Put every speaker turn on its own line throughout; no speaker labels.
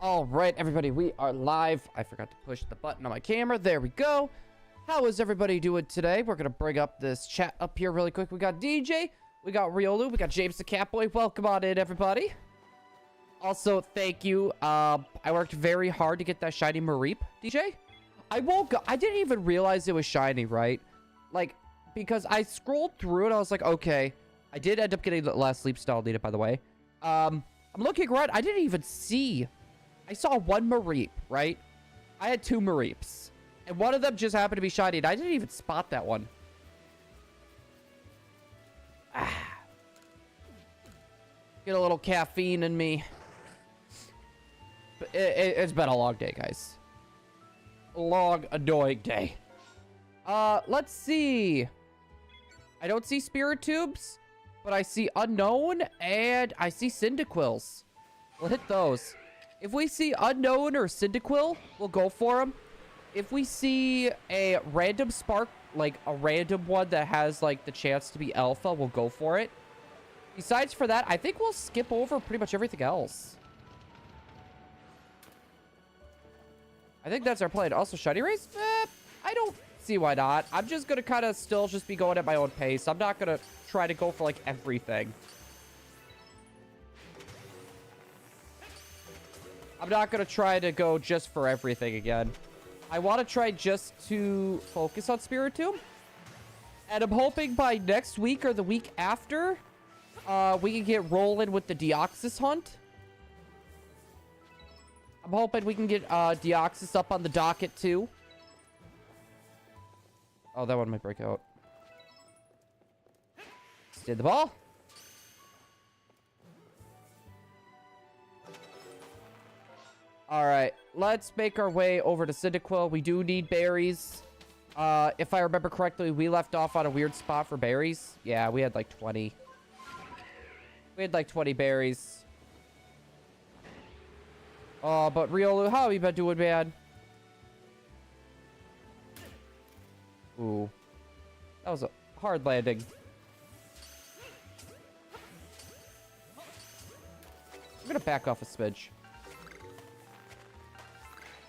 All right, everybody, we are live. I forgot to push the button on my camera. There we go. How is everybody doing today? We're going to bring up this chat up here really quick. We got DJ, we got Viole, we got James the Catboy. Welcome on in, everybody. Also, thank you. I worked very hard to get that shiny Mareep, DJ. I didn't even realize it was shiny, right? Like, because I scrolled through it, I was like, okay. I did end up getting the last sleep style needed, by the way. I'm looking around. I didn't even see. I saw one Mareep, right? I had two Mareeps. And one of them just happened to be shiny, and I didn't even spot that one. Get a little caffeine in me. But it's been a long day, guys. A long, annoying day. Let's see. I don't see Spirit Tubes, but I see Unknown, and I see Cyndaquils. We'll hit those. If we see Unknown or Cyndaquil, we'll go for them. If we see a random spark, like a random one that has like the chance to be alpha, we'll go for it. Besides for that, I think we'll skip over pretty much everything else. I think that's our plan. Also, shiny race? I don't see why not. I'm just going to kind of still just be going at my own pace. I'm not going to try to go for like everything. I'm not going to try to go just for everything again. I want to try just to focus on Spiritomb. And I'm hoping by next week or the week after, we can get rolling with the Deoxys hunt. I'm hoping we can get Deoxys up on the docket too. Oh, that one might break out. Stay the ball. All right, let's make our way over to Cyndaquil. We do need berries. If I remember correctly, we left off on a weird spot for berries. Yeah, we had like 20. We had like 20 berries. Oh, but Viole, how have you been doing, man? Ooh. That was a hard landing. I'm gonna back off a smidge.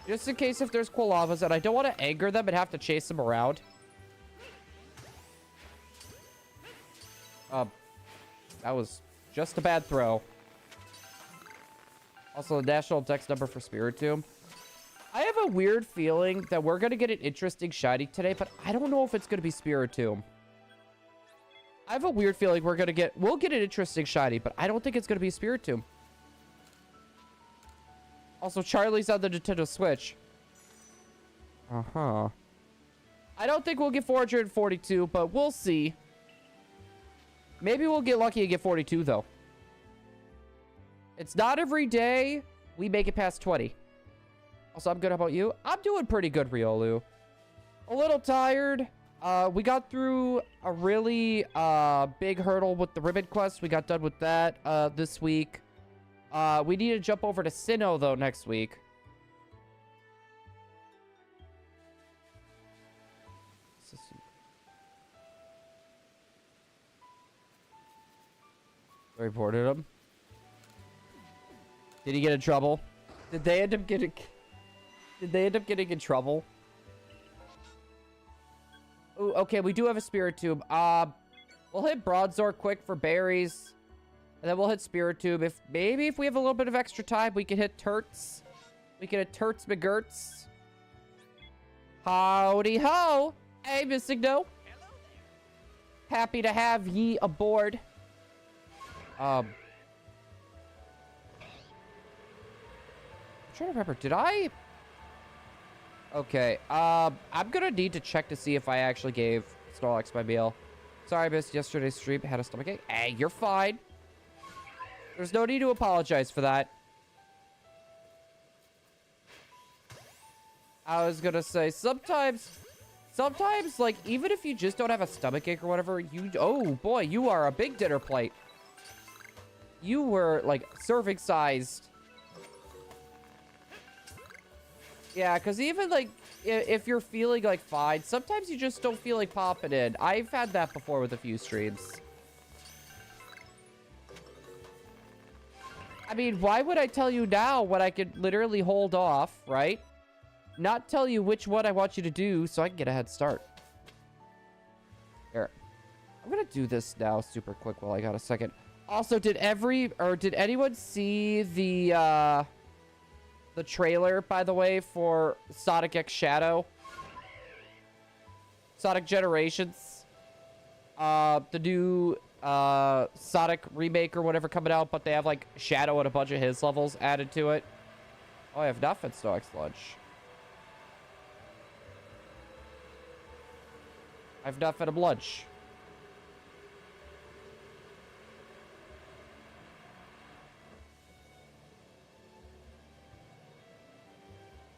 Just in case if there's Quillavas, and I don't want to anger them and have to chase them around. That was just a bad throw. Also, the national dex number for Spiritomb. I have a weird feeling that we're going to get an interesting shiny today, but I don't know if it's going to be Spiritomb. I have a weird feeling we'll get an interesting shiny, but I don't think it's going to be Spiritomb. Also, Charlie's on the Nintendo Switch. Uh-huh. I don't think we'll get 442, but we'll see. Maybe we'll get lucky and get 42, though. It's not every day we make it past 20. Also, I'm good. How about you? I'm doing pretty good, Viole. A little tired. We got through a really big hurdle with the ribbon quest. We got done with that this week. We need to jump over to Sinnoh, though, next week. I reported him. Did he get in trouble? Did they end up getting in trouble? Ooh, okay, we do have a Spiritomb. We'll hit Bronzor quick for berries. And then we'll hit Spiritomb. If we have a little bit of extra time, we can hit Turts. We can hit Turts McGurts. Howdy ho! Hey, Missing No. Happy to have ye aboard. I'm trying to remember. Did I? Okay. I'm gonna need to check to see if I actually gave Snorlax my meal. Sorry, I missed yesterday's stream. I had a stomachache. Hey, you're fine. There's no need to apologize for that. I was gonna say, sometimes, like, even if you just don't have a stomachache or whatever, oh boy, you are a big dinner plate. You were, like, serving sized. Yeah, because even, like, if you're feeling, like, fine, sometimes you just don't feel like popping in. I've had that before with a few streams. I mean, why would I tell you now when I could literally hold off, right? Not tell you which one I want you to do so I can get a head start. Here. I'm gonna do this now super quick while I got a second. Also, did anyone see the trailer, by the way, for Sonic X Shadow? Sonic Generations. The new Sonic remake or whatever coming out, but they have like Shadow and a bunch of his levels added to it. Oh, I have not fed Snorlax lunch. I've not fed him lunch.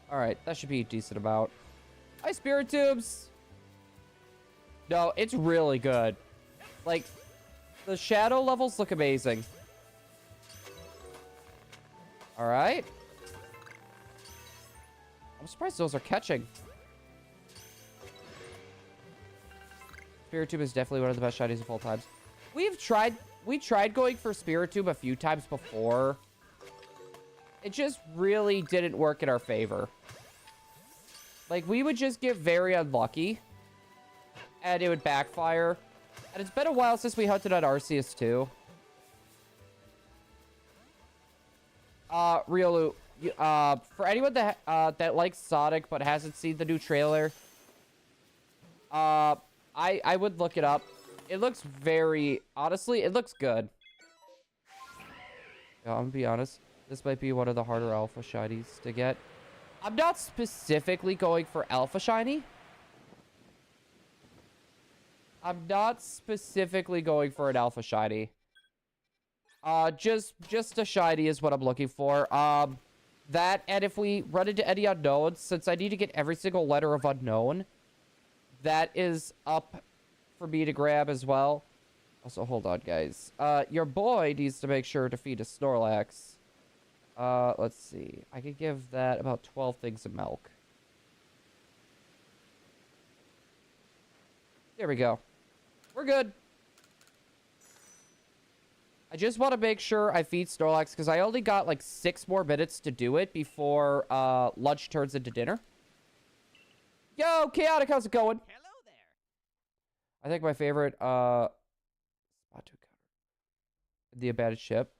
Alright, that should be a decent amount. Hi, Spirit Tubes! No, it's really good. Like, the shadow levels look amazing. Alright. I'm surprised those are catching. Spiritomb is definitely one of the best shinies of all times. We tried going for Spiritomb a few times before. It just really didn't work in our favor. Like, we would just get very unlucky. And it would backfire. And it's been a while since we hunted on Arceus too. Riolu, for anyone that likes Sonic but hasn't seen the new trailer, I would look it up. It looks honestly, it looks good. Yeah, I'm gonna be honest. This might be one of the harder alpha shinies to get. I'm not specifically going for alpha shiny. I'm not specifically going for an alpha shiny. Just a shiny is what I'm looking for. That, and if we run into any unknowns, since I need to get every single letter of unknown, that is up for me to grab as well. Also, hold on, guys. Your boy needs to make sure to feed a Snorlax. Let's see. I could give that about 12 things of milk. There we go. We're good. I just want to make sure I feed Snorlax because I only got like 6 more minutes to do it before lunch turns into dinner. Yo, Chaotic, how's it going?
Hello there.
I think my favorite the abandoned ship.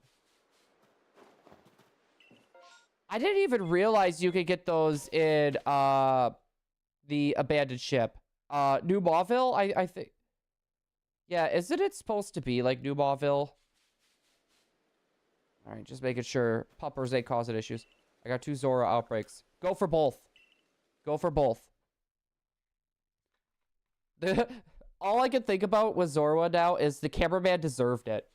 I didn't even realize you could get those in the abandoned ship. New Mauville, I think. Yeah, isn't it supposed to be like New Mauville? Alright, just making sure puppers ain't causing issues. I got 2 Zora outbreaks. Go for both. Go for both. All I can think about with Zora now is the cameraman deserved it.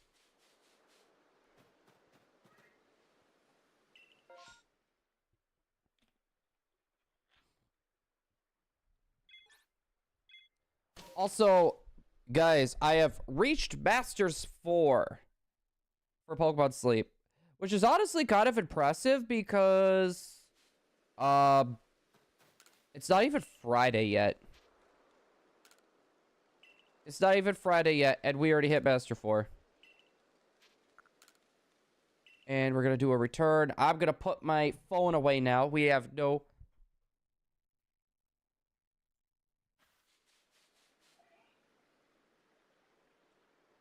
Also, guys, I have reached Masters 4 for Pokemon Sleep, which is honestly kind of impressive because it's not even Friday yet. It's not even Friday yet, and we already hit Master 4. And we're going to do a return. I'm going to put my phone away now. We have no...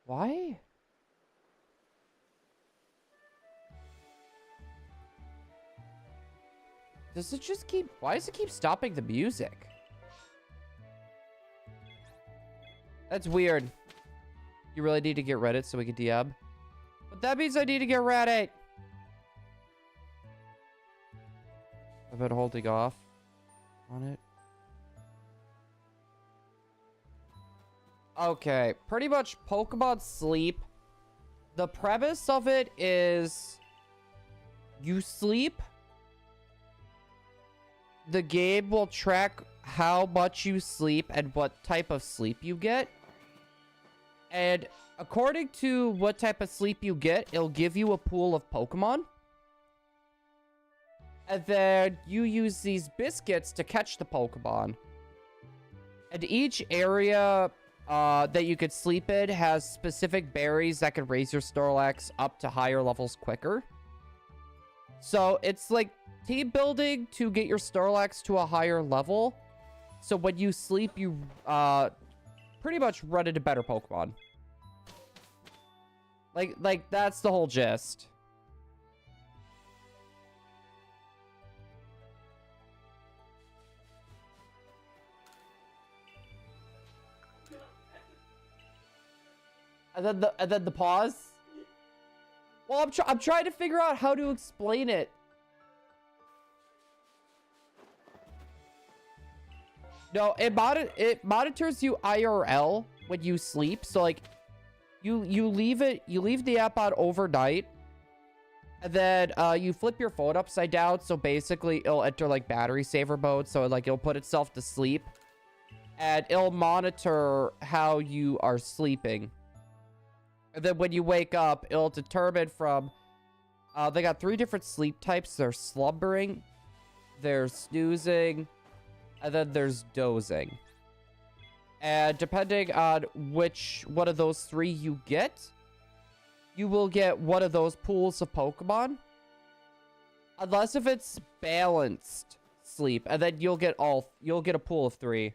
Why? Does it just keep... Why does it keep stopping the music? That's weird. You really need to get Reddit so we can DM? But that means I need to get Reddit. I've been holding off on it. Okay, pretty much Pokemon Sleep. The premise of it is you sleep. The game will track how much you sleep and what type of sleep you get. And according to what type of sleep you get, it'll give you a pool of Pokemon. And then you use these biscuits to catch the Pokemon. And each area that you could sleep in has specific berries that can raise your Snorlax up to higher levels quicker. So it's like team building to get your Snorlax to a higher level. So when you sleep, you pretty much run into better Pokemon. Like that's the whole gist. And then the pause. Well, I'm trying to figure out how to explain it. No, it monitors you IRL when you sleep. So like you leave the app on overnight. And then you flip your phone upside down, so basically it'll enter like battery saver mode, so like it'll put itself to sleep. And it'll monitor how you are sleeping. And then when you wake up, it'll determine from... they got 3 different sleep types. There's slumbering, there's snoozing, and then there's dozing. And depending on which one of those 3 you get, you will get one of those pools of Pokemon. Unless if it's balanced sleep, and then you'll get a pool of 3.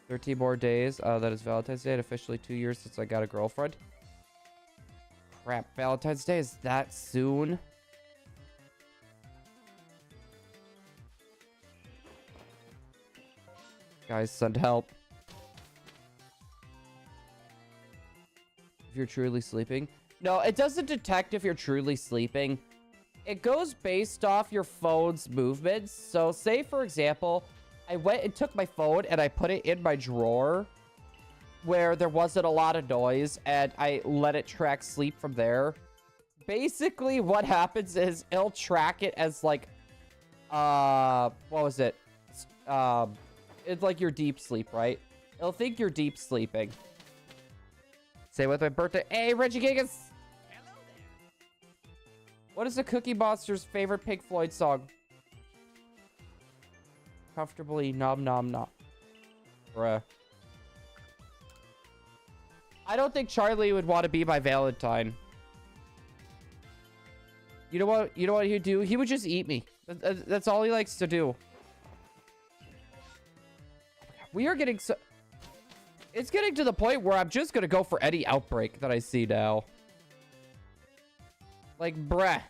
13 more days. That is Valentine's Day. And officially 2 years since I got a girlfriend. Crap, Valentine's Day is that soon? Guys, send help. If you're truly sleeping. No, it doesn't detect if you're truly sleeping. It goes based off your phone's movements. So say, for example, I went and took my phone and I put it in my drawer where there wasn't a lot of noise and I let it track sleep from there. Basically, what happens is it'll track it as like, what was it? It's like your deep sleep, right? It'll think you're deep sleeping. Say with my birthday. Hey, Reggie Gigas!
Hello there.
What is the Cookie Monster's favorite Pink Floyd song? Comfortably nom nom nom. Bruh. I don't think Charlie would want to be my Valentine. You know what? You know what he'd do? He would just eat me. That's all he likes to do. We are getting so... It's getting to the point where I'm just gonna go for any outbreak that I see now. Like, bruh.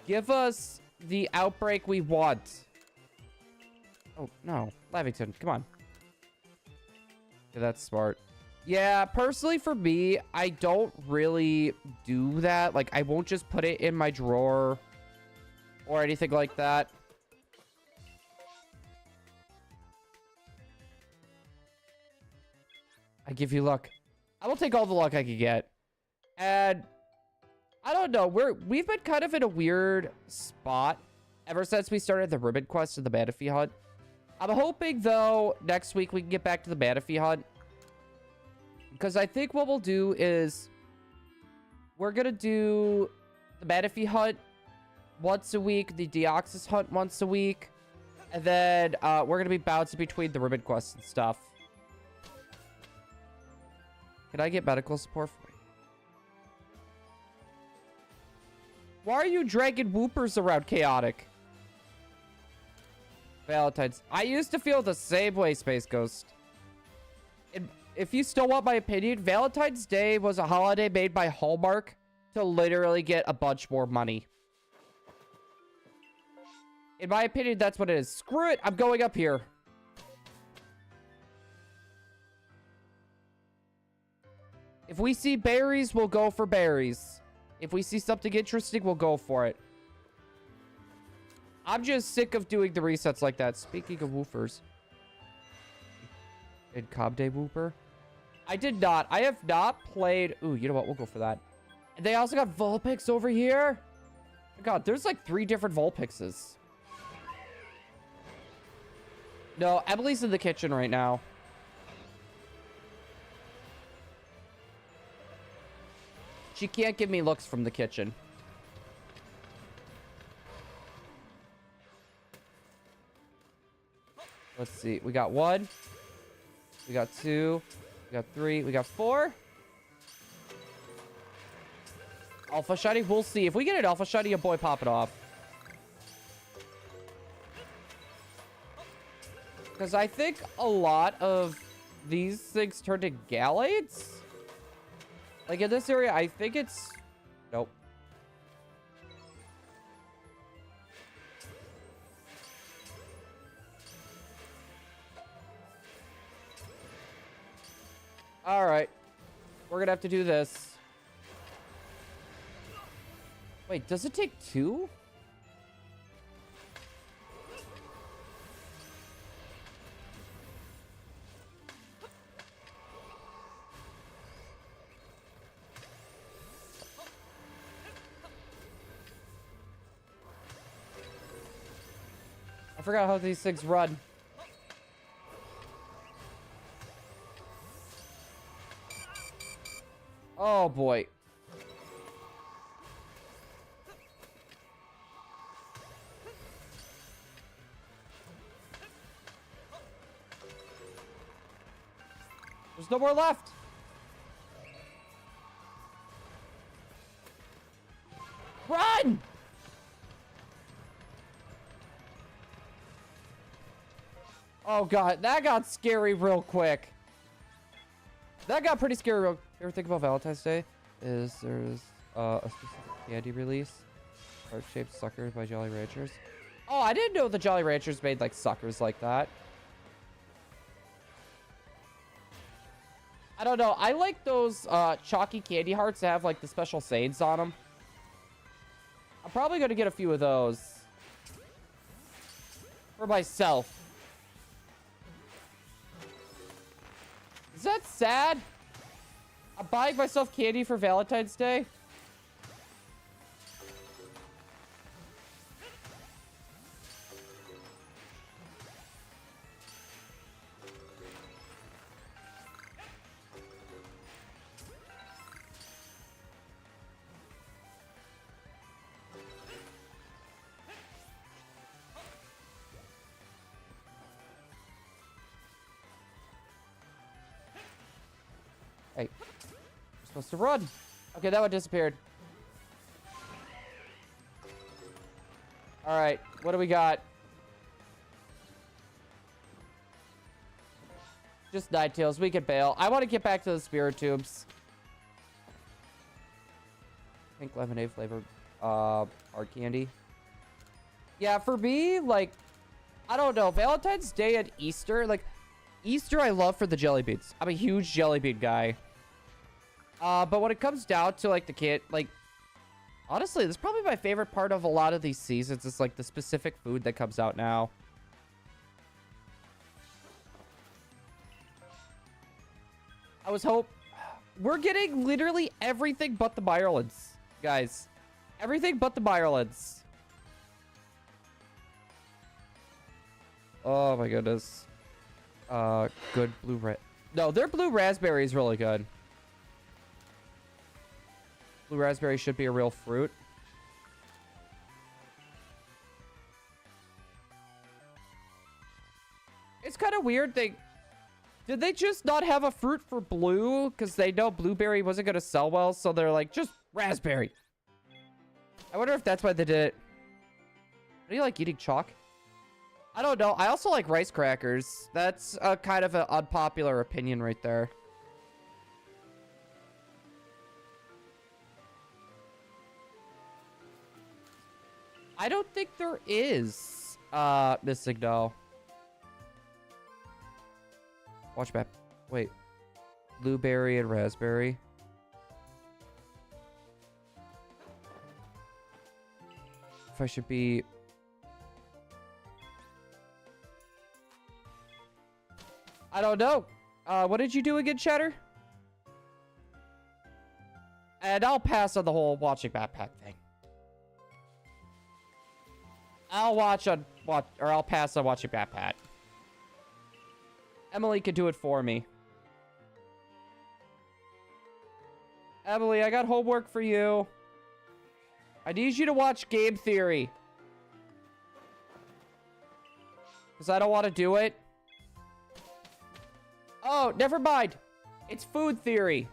Give us the outbreak we want. Oh, no. Lavington, come on. Yeah, that's smart. Yeah, personally for me, I don't really do that. Like, I won't just put it in my drawer or anything like that. I give you luck. I will take all the luck I can get. And I don't know. We've been kind of in a weird spot ever since we started the ribbon quest and the Manaphy hunt. I'm hoping, though, next week we can get back to the Manaphy hunt. Because I think what we'll do is we're going to do the Manaphy hunt once a week, the Deoxys hunt once a week, and then we're going to be bouncing between the ribbon quests and stuff. Can I get medical support for me? Why are you dragging whoopers around, Chaotic? Valentine's. I used to feel the same way, Space Ghost. And if you still want my opinion, Valentine's Day was a holiday made by Hallmark to literally get a bunch more money. In my opinion, that's what it is. Screw it. I'm going up here. If we see berries, we'll go for berries. If we see something interesting, we'll go for it. I'm just sick of doing the resets like that. Speaking of woofers. Did Cobb Day Wooper? I did not. I have not played... Ooh, you know what? We'll go for that. And they also got Vulpix over here. Oh my God, there's like 3 different Vulpixes. No, Emily's in the kitchen right now. She can't give me looks from the kitchen. Let's see. We got 1. We got 2. We got 3. We got 4. Alpha shiny? We'll see. If we get an alpha shiny, your boy pop it off. Because I think a lot of these things turn to Galates. Like in this area, I think it's... Nope. All right. We're going to have to do this. Wait, does it take two? I forgot how these things run. Oh boy. There's no more left. Run! Oh god, that got scary real quick. That got pretty scary real. You ever think about Valentine's Day? There's a specific candy release. Heart-shaped suckers by Jolly Ranchers. Oh, I didn't know the Jolly Ranchers made like suckers like that. I don't know. I like those chalky candy hearts that have like the special sayings on them. I'm probably gonna get a few of those for myself. Is that sad? I'm buying myself candy for Valentine's Day. Hey, we're supposed to run. Okay, that one disappeared. All right, what do we got? Just Ninetales. We can bail. I want to get back to the spirit tubes. Pink lemonade flavored hard candy. Yeah, for me, like, I don't know. Valentine's Day and Easter, like, Easter I love for the jelly beans. I'm a huge jelly bean guy. But when it comes down to like the kid, like honestly, this is probably my favorite part of a lot of these seasons. It's like the specific food that comes out now. We're getting literally everything but the Myrlands, guys. Everything but the Myrlands. Oh my goodness. Good blue red. No, their blue raspberry is really good. Blue raspberry should be a real fruit. It's kind of weird. Did they just not have a fruit for blue? Because they know blueberry wasn't going to sell well. So they're like, just raspberry. I wonder if that's why they did it. Do you like eating chalk? I don't know. I also like rice crackers. That's a kind of an unpopular opinion right there. I don't think there is missing no. Watch map. Wait. Blueberry and raspberry. If I should be... I don't know. What did you do again, Cheddar? And I'll pass on the whole watching backpack thing. I'll pass on watching backpack. Emily could do it for me. Emily, I got homework for you. I need you to watch Game Theory. Because I don't want to do it. Oh, never mind. It's Food Theory.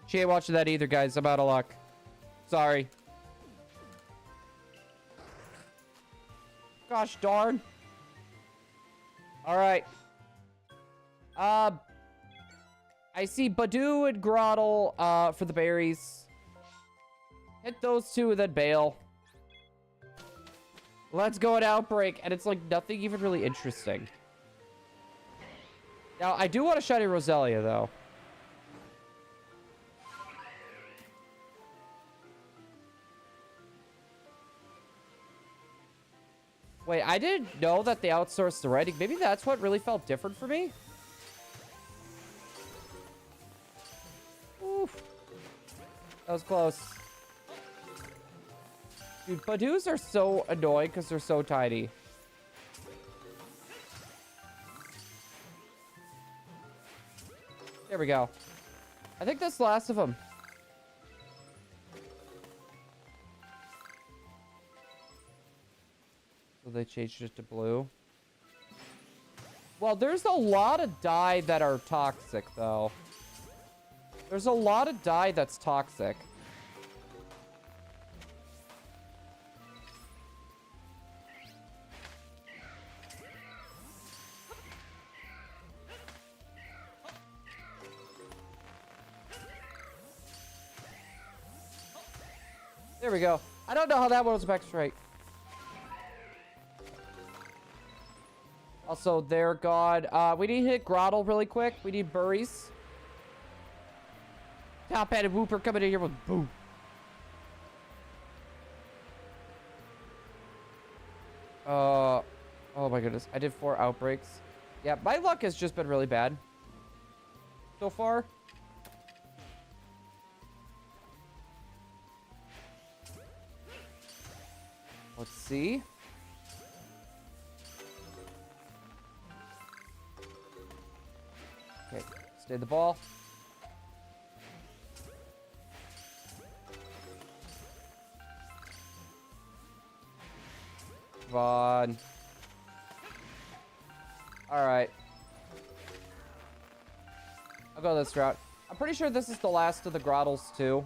She ain't watching that either, guys. I'm out of luck. Sorry. Gosh darn. Alright. I see Badoo and Grottle for the berries. Hit those two and then bail. Let's go at Outbreak. And it's like nothing even really interesting. Now, I do want a shiny Roselia, though. Wait, I didn't know that they outsourced the writing. Maybe that's what really felt different for me. Oof. That was close. Dude, Badoos are so annoying because they're so tiny. There we go. I think that's the last of them. So they changed it to blue. Well, there's a lot of dye that are toxic, though. There's a lot of dye that's toxic. There we go. I don't know how that one was back straight. Also, they're gone. We need to hit Grottle really quick. We need Burries. Top-headed Wooper coming in here with boom. Oh my goodness. I did 4 outbreaks. Yeah, my luck has just been really bad so far. Let's see. Okay, stay the ball. Come on. All right. I'll go this route. I'm pretty sure this is the last of the Grottles too.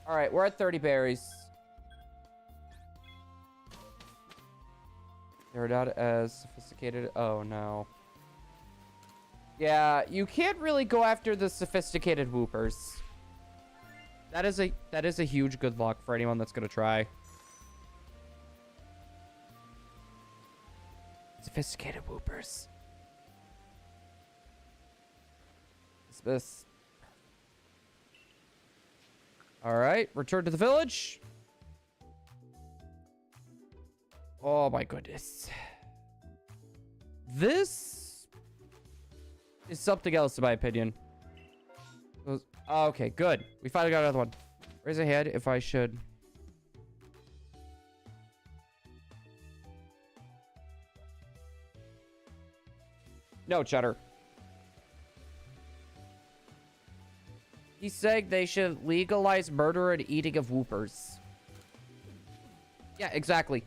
All right, we're at 30 berries. They're not as sophisticated. Oh, no. Yeah, you can't really go after the sophisticated Woopers. That is a huge good luck for anyone that's going to try. Sophisticated Woopers. This. All right, return to the village. Oh my goodness. This is something else in my opinion. Okay, good. We finally got another one. Raise a hand if I should. No, Cheddar. He's saying they should legalize murder and eating of Woopers. Yeah, exactly.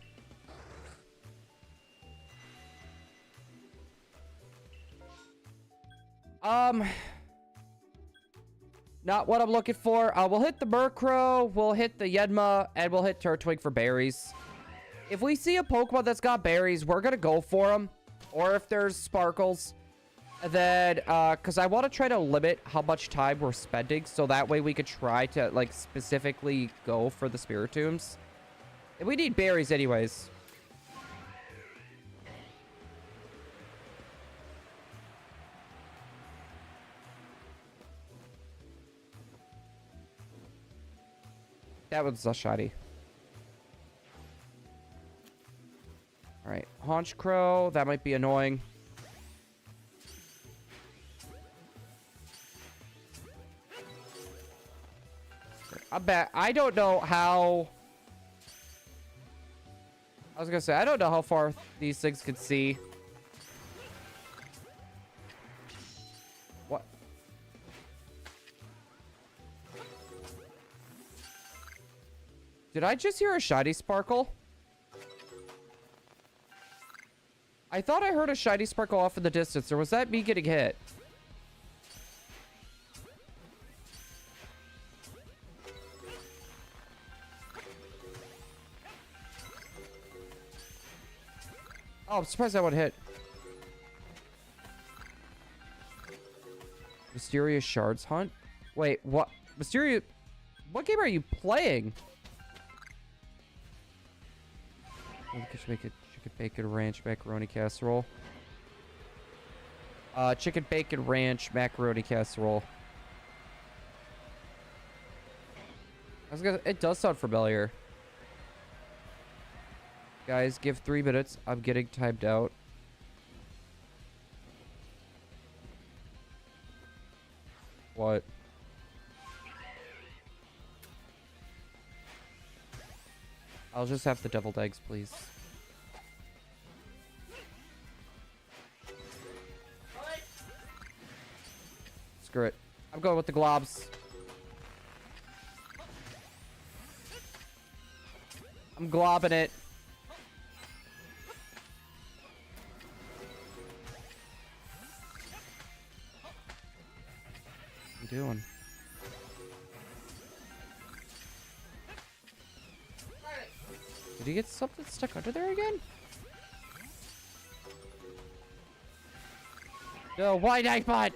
Not what I'm looking for. We'll hit the Murkrow, we'll hit the Yenma, and we'll hit Turtwig for berries. If we see a Pokemon that's got berries, we're gonna go for them. Or if there's Sparkles. And then, because I want to try to limit how much time we're spending, so that way we could try to, like, specifically go for the Spiritombs. And we need berries anyways. That one's a shiny. Alright, Honchkrow, that might be annoying. I don't know how... I was gonna say, I don't know how far these things could see. What? Did I just hear a shiny Sparkle? I thought I heard a shiny sparkle off in the distance, or was that me getting hit? Oh, I'm surprised that one hit. Mysterious Shards Hunt? Wait, what? Mysterious... What game are you playing? I should make it chicken bacon ranch macaroni casserole. Chicken bacon ranch macaroni casserole. I was gonna... It does sound familiar. Guys, give 3 minutes. I'm getting timed out. What? I'll just have the deviled eggs, please. Screw it. I'm going with the globs. I'm globbing it. What are you doing? Did he get something stuck under there again? No, why Nightbot?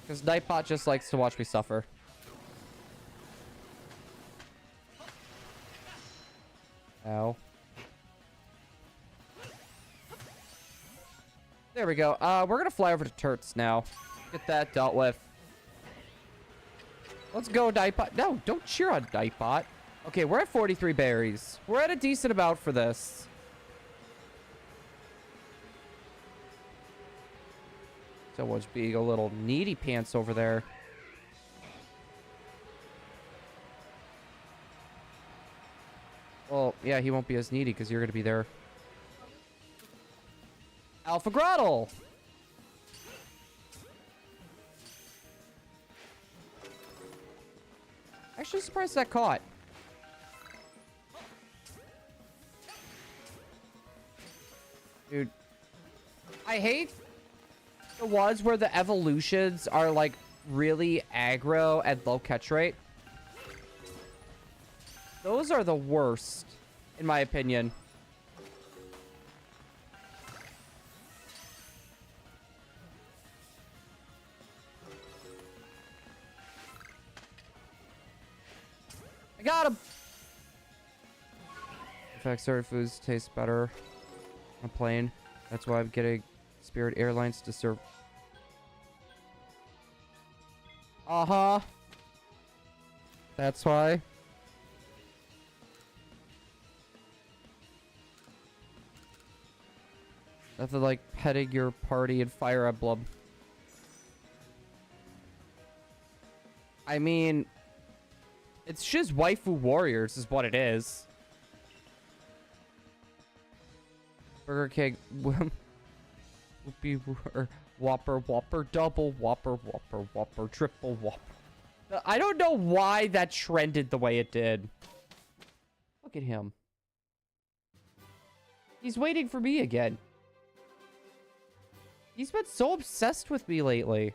Because Nightbot just likes to watch me suffer. Ow. There we go. We're gonna fly over to Turts now. Get that dealt with. Let's go, Nightbot. No, don't cheer on Nightbot. Okay, we're at 43 berries. We're at a decent amount for this. Someone's being a little needy pants over there. Well, yeah, he won't be as needy because you're going to be there. Alpha Grottle! Actually surprised that caught. Dude, I hate the ones where the evolutions are like really aggro and low catch rate. Those are the worst, in my opinion. I got him. In fact, certain foods taste better on a plane. That's why I'm getting Spirit Airlines to serve. Uh-huh. That's why. Nothing like petting your party in Fire Emblem. I mean, it's just waifu warriors is what it is. Burger King. Whopper, Whopper, double, Whopper, Whopper, Whopper, triple, Whopper. I don't know why that trended the way it did. Look at him. He's waiting for me again. He's been so obsessed with me lately.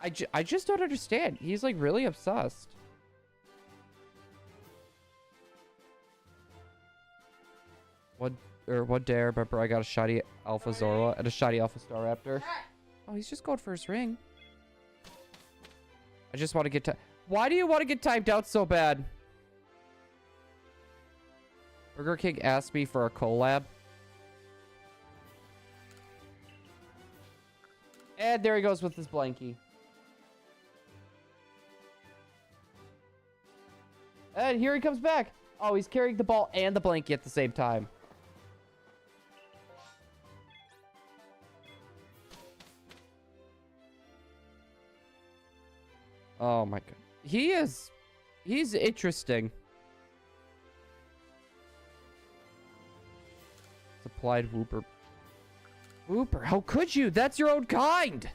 I just don't understand. He's like really obsessed. One day I remember I got a shiny Alpha Zorla and a shiny Alpha Staraptor. Oh, he's just going for his ring. I just want to get Why do you want to get timed out so bad? Burger King asked me for a collab. And there he goes with his blankie. And here he comes back. Oh, he's carrying the ball and the blankie at the same time. Oh my god. He's interesting. Supplied Whooper. Whooper, how could you? That's your own kind.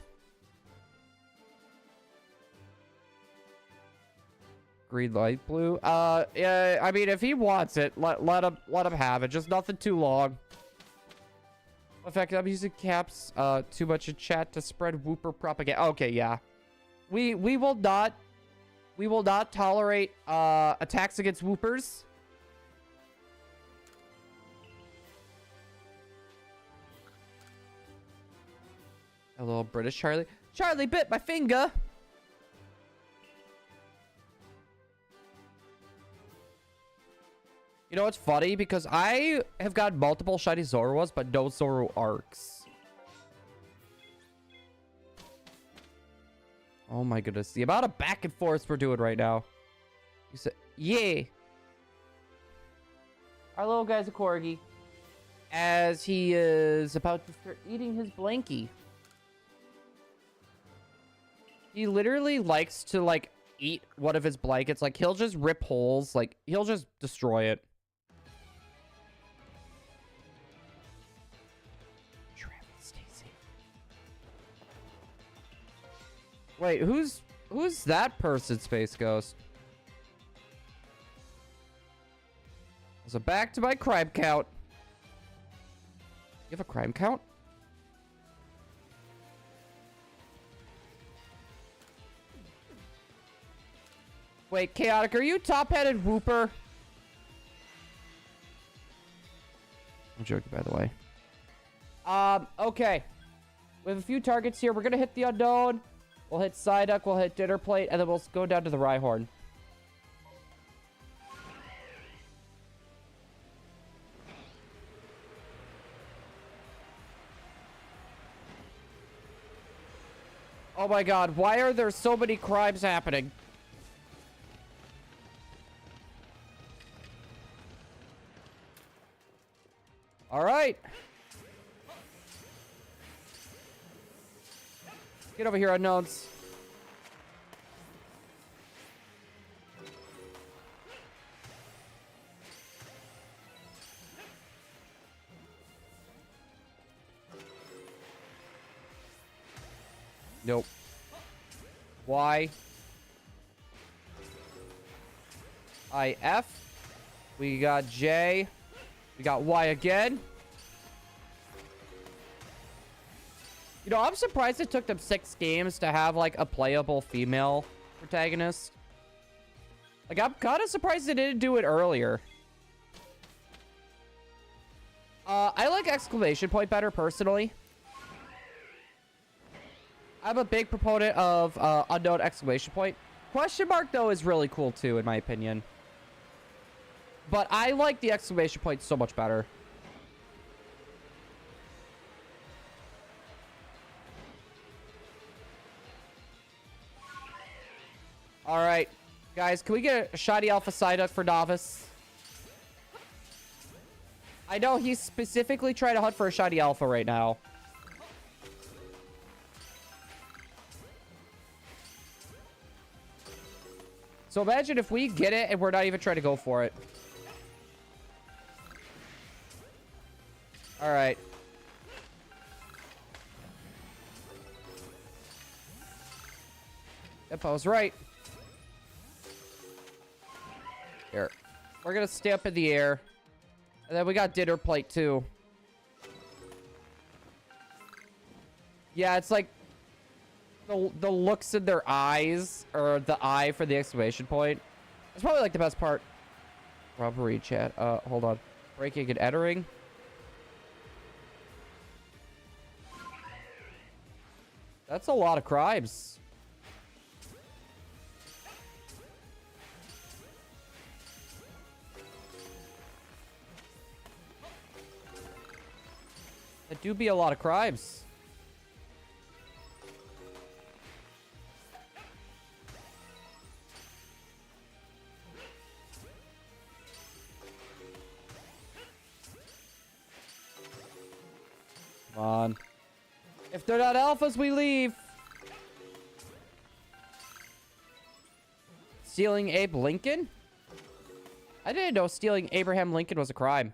green, light blue. Yeah, I mean, if he wants it, let him have it. Just nothing too long. In fact, I'm using caps too much in chat to spread Wooper propaganda. Okay, yeah. We will not tolerate attacks against Woopers. A little British Charlie. Charlie bit my finger. You know what's funny? Because I have got multiple shiny Zoroas, but no Zoro arcs. Oh my goodness. The amount of back and forth we're doing right now. You said, yeah. Our little guy's a corgi. As he is about to start eating his blankie. He literally likes to, like, eat one of his blankets. Like, he'll just rip holes. Like, he'll just destroy it. Wait, who's that person, Space Ghost? So back to my crime count. You have a crime count? Wait, Chaotic, are you top-headed Wooper? I'm joking, by the way. Okay. We have a few targets here. We're gonna hit the unknown. We'll hit Psyduck, we'll hit Dinner Plate, and then we'll go down to the Rhyhorn. Oh my god, why are there so many crimes happening? Alright. Get over here, unknowns. Nope. Y. IF. We got J. We got Y again. You know, I'm surprised it took them 6 games to have, like, a playable female protagonist. Like, I'm kind of surprised they didn't do it earlier. I like exclamation point better, personally. I'm a big proponent of unknown exclamation point. Question mark, though, is really cool, too, in my opinion. But I like the exclamation point so much better. Alright. Guys, can we get a shiny Alpha Psyduck for Novice? I know he's specifically trying to hunt for a shiny Alpha right now. So imagine if we get it and we're not even trying to go for it. Alright. Yep, I was right. Here. We're gonna stay up in the air. And then we got Dinner Plate, too. Yeah, it's like... The looks in their eyes, or the eye for the exclamation point. It's probably, like, the best part. Robbery chat. Hold on. Breaking and entering. That's a lot of crimes. That do be a lot of crimes. Come on. If they're not alphas, we leave. Stealing Abe Lincoln? I didn't know stealing Abraham Lincoln was a crime.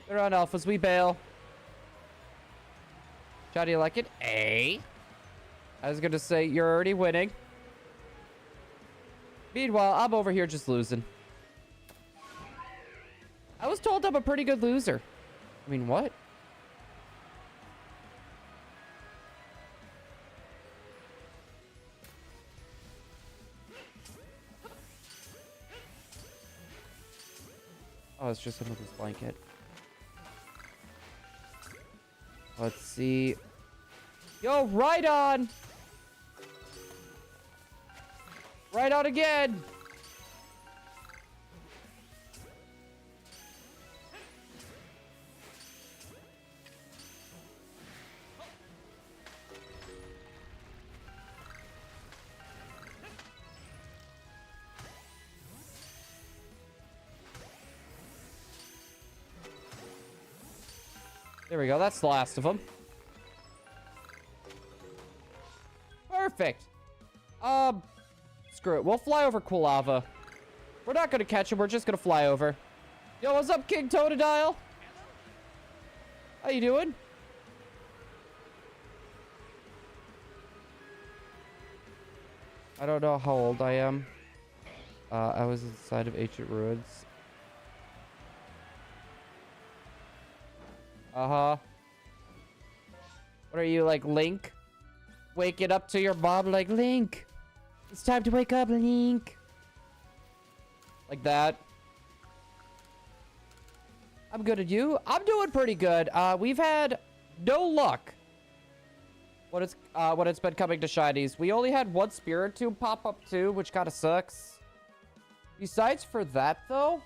They're on alphas, we bail. How do you like it? A. I was gonna say, you're already winning. Meanwhile, I'm over here just losing. I was told I'm a pretty good loser. I mean, what? Oh, it's just him with his blanket. Let's see. Yo, right on! Right on again! There we go. That's the last of them. Perfect. Screw it. We'll fly over Quilava. We're not going to catch him. We're just going to fly over. Yo, what's up, King Totodile? How you doing? I don't know how old I am. I was inside of ancient ruins. Uh-huh. What are you, like, Link? Waking up to your mom like, Link, it's time to wake up, Link. Like that. I'm good at you. I'm doing pretty good. We've had no luck when it's been coming to shinies. We only had one spirit tube pop up too, which kind of sucks. Besides for that though,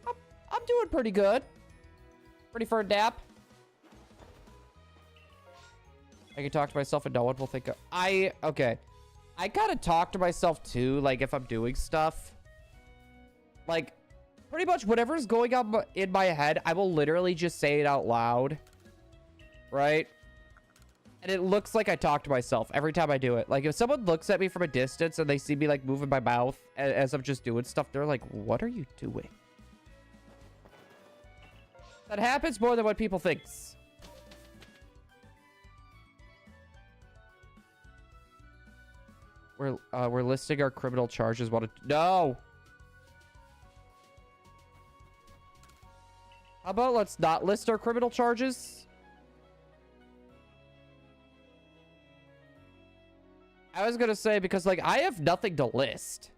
I'm doing pretty good. Ready for a nap? I can talk to myself and no one will think of... Okay. I gotta talk to myself too, like if I'm doing stuff. Like, pretty much whatever's going on in my head, I will literally just say it out loud. Right? And it looks like I talk to myself every time I do it. Like if someone looks at me from a distance and they see me like moving my mouth as I'm just doing stuff, they're like, what are you doing? That happens more than what people think. We're listing our criminal charges. No. How about let's not list our criminal charges? I was gonna say because like I have nothing to list.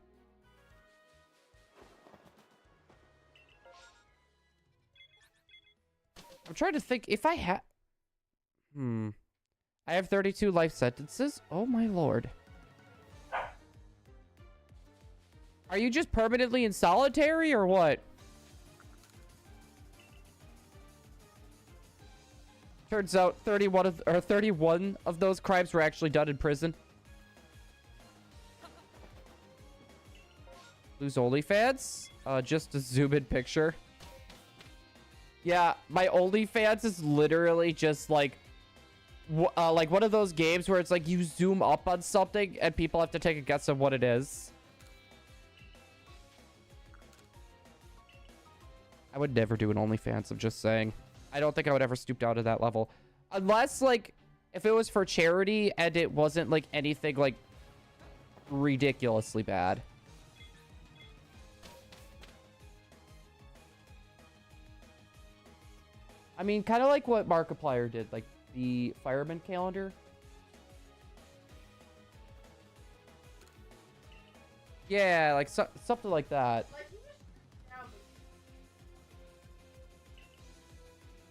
I'm trying to think if I have... I have 32 life sentences? Oh my lord. Are you just permanently in solitary or what? Turns out 31 of those crimes were actually done in prison. Lose OnlyFans? Just a zoom in picture. Yeah, my OnlyFans is literally just like one of those games where it's like you zoom up on something and people have to take a guess of what it is. I would never do an OnlyFans, I'm just saying. I don't think I would ever stoop down to that level. Unless, like, if it was for charity and it wasn't, like, anything, like, ridiculously bad. I mean, kind of like what Markiplier did, like the fireman calendar. Yeah, like something like that.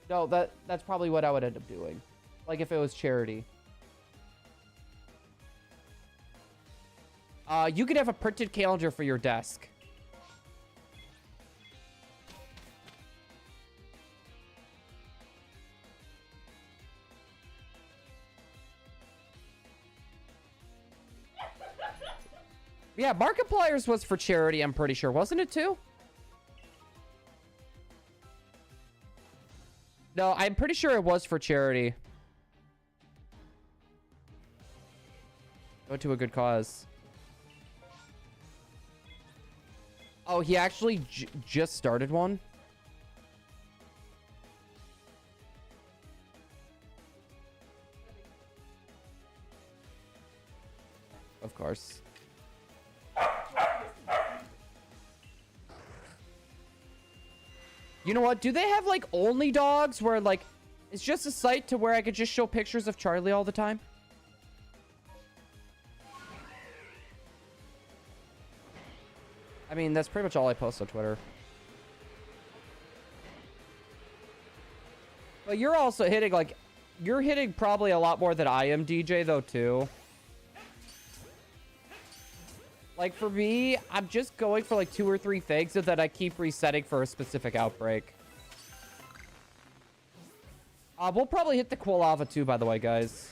No, that's probably what I would end up doing. Like if it was charity. You could have a printed calendar for your desk. Yeah, Markiplier's was for charity, I'm pretty sure. Wasn't it too? No, I'm pretty sure it was for charity. Go to a good cause. Oh, he actually just started one? of course. You know what? Do they have, like, only dogs where, like, it's just a site to where I could just show pictures of Charlie all the time? I mean, that's pretty much all I post on Twitter. But you're also hitting, like, you're hitting probably a lot more than I am, DJ, though, too. Like, for me, I'm just going for, like, 2 or 3 things so that I keep resetting for a specific outbreak. We'll probably hit the Quilava, too, by the way, guys.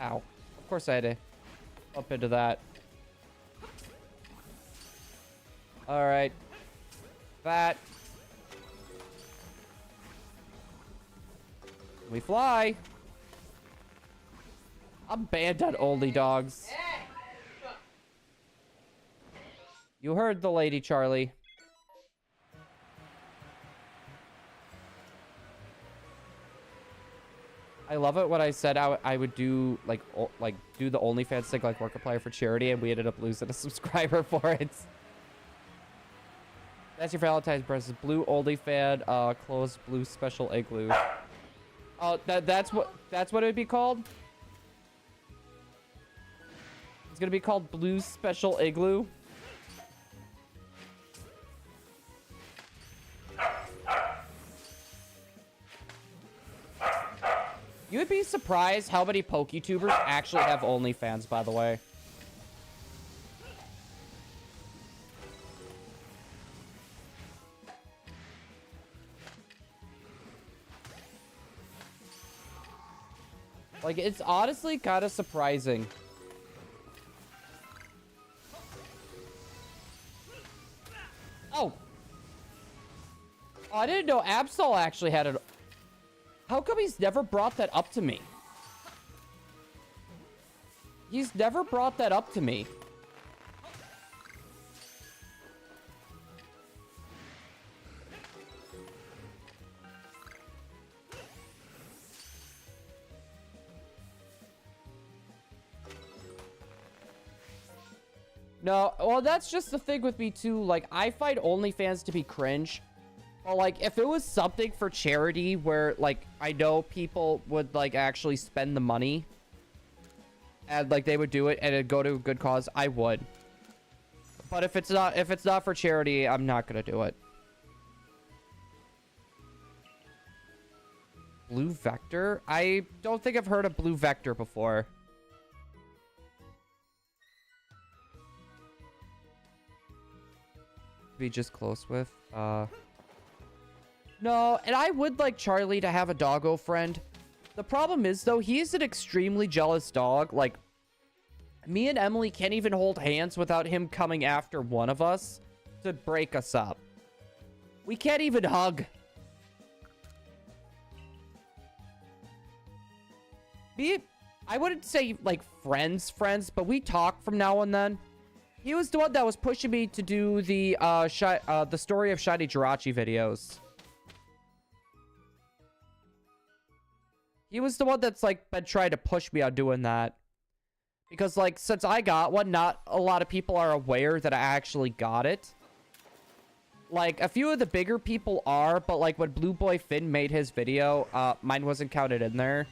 Ow. Of course I had to up into that. Alright. That. We fly. I'm banned on only dogs. You heard the lady, Charlie. I love it when I said I would do like do the OnlyFans thing, like Markiplier for charity, and we ended up losing a subscriber for it. That's your Valentine's present. Blue OnlyFan, closed blue special igloo. Oh, that's what it'd be called. It's gonna be called Blue Special Igloo. You would be surprised how many PokeTubers actually have OnlyFans, by the way. Like, it's honestly kind of surprising. Oh! Oh, I didn't know Absol actually had an... How come he's never brought that up to me? He's never brought that up to me. No, well, that's just the thing with me, too. Like, I find OnlyFans to be cringe. But, like, if it was something for charity where, like, I know people would, like, actually spend the money and, like, they would do it and it'd go to a good cause, I would. But if it's not for charity, I'm not gonna do it. Blue Vector? I don't think I've heard of Blue Vector before. Be just close with, No, and I would like Charlie to have a doggo friend. The problem is, though, he's an extremely jealous dog. Like, me and Emily can't even hold hands without him coming after one of us to break us up. We can't even hug. I wouldn't say, like, friends, but we talk from now and then. He was the one that was pushing me to do the story of Shiny Jirachi videos. He was the one that's, like, been trying to push me on doing that. Because, like, since I got one, not a lot of people are aware that I actually got it. Like, a few of the bigger people are, but, like, when Blue Boy Finn made his video, mine wasn't counted in there.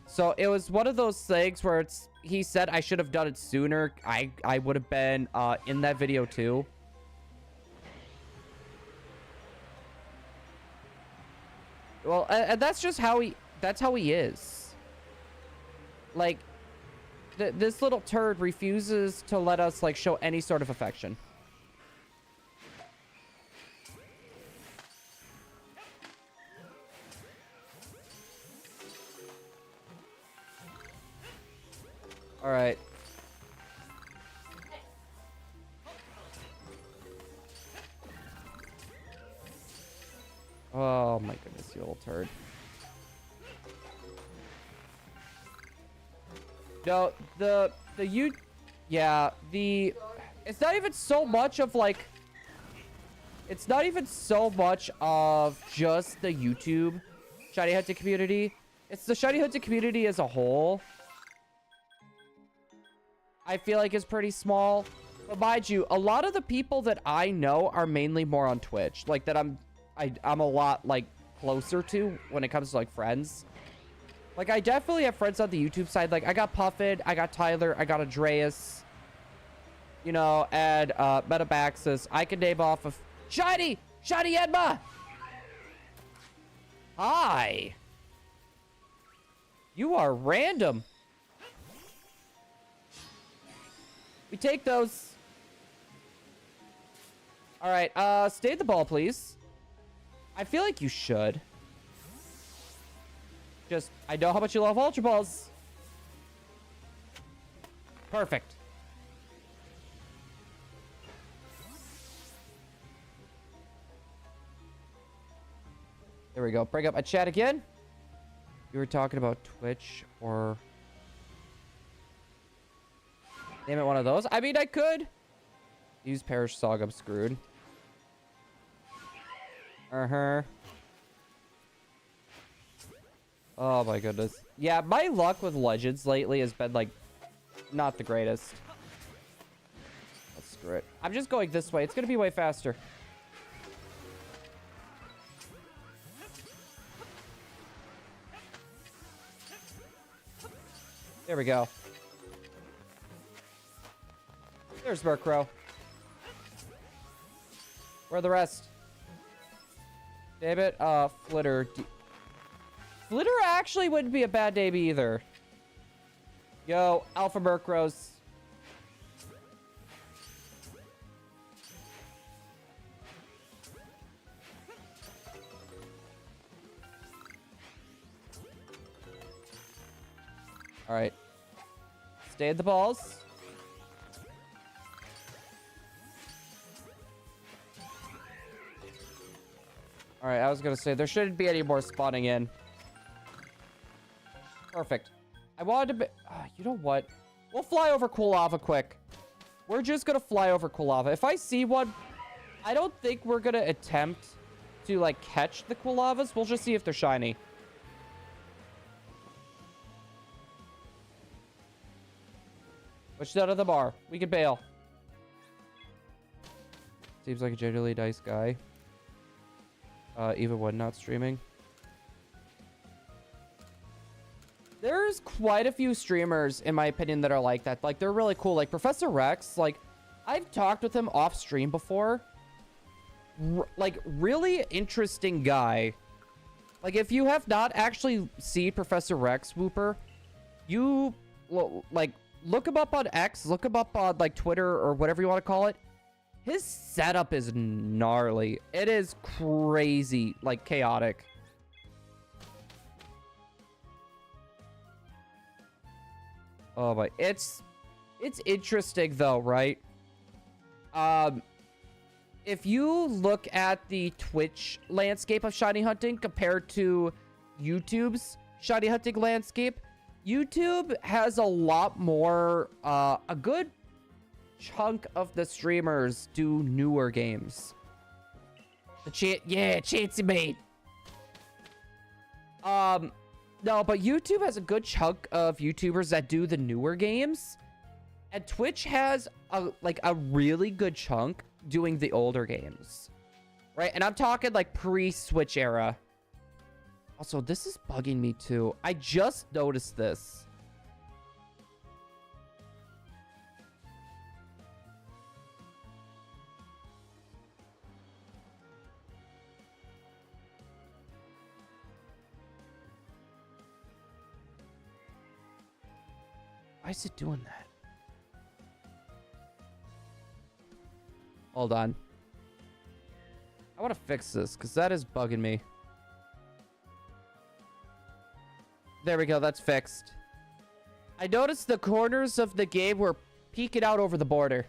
So, it was one of those things where he said I should have done it sooner. I would have been, in that video, too. Well, and that's just how he is. Like, this little turd refuses to let us, like, show any sort of affection. All right. Oh my goodness, you little turd. No, It's not even so much of like... It's not even so much of just the YouTube shiny hunting community. It's the shiny hunting community as a whole. I feel like is pretty small. But mind you, a lot of the people that I know are mainly more on Twitch. Like that I'm a lot like closer to when it comes to like friends. Like I definitely have friends on the YouTube side. Like I got Puffin, I got Tyler, I got Andreas. You know, and Metabaxis. I can name off of Shiny Edma. Hi. You are random. We take those. All right, stay the ball, please. I feel like you should. Just, I know how much you love Ultra Balls. Perfect. There we go. Bring up my chat again. You were talking about Twitch or... Name it one of those. I mean, I could. Use Perish Song, I'm screwed. Uh-huh. Oh my goodness. Yeah, my luck with Legends lately has been, like, not the greatest. Let's screw it. I'm just going this way. It's gonna be way faster. There we go. There's Murkrow. Where are the rest? Damn it. Flitter. Flitter actually wouldn't be a bad name either. Yo, Alpha Murkrows. Alright. Stay at the balls. Alright, I was gonna say, there shouldn't be any more spawning in. Perfect. I wanted to be... you know what? We'll fly over Cool Lava quick. We're just gonna fly over Cool Lava. If I see one, I don't think we're gonna attempt to, like, catch the Cool Lavas. We'll just see if they're shiny. Which none of them are. We can bail. Seems like a genuinely nice guy. Even when not streaming. There's quite a few streamers, in my opinion, that are like that. Like, they're really cool. Like, Professor Rex, like, I've talked with him off stream before. Like, really interesting guy. Like, if you have not actually seen Professor Rex, Whooper, you, like, look him up on X, look him up on, like, Twitter or whatever you want to call it. His setup is gnarly. It is crazy, like, chaotic. Oh my, it's interesting though, right? If you look at the Twitch landscape of shiny hunting compared to YouTube's shiny hunting landscape, YouTube has a lot more, a good chunk of the streamers do newer games. Yeah, Chansey mate. No, but YouTube has a good chunk of YouTubers that do the newer games. And Twitch has a really good chunk doing the older games. Right? And I'm talking like pre-Switch era. Also, this is bugging me too. I just noticed this. Why is it doing that? Hold on. I want to fix this because that is bugging me. There we go. That's fixed. I noticed the corners of the game were peeking out over the border.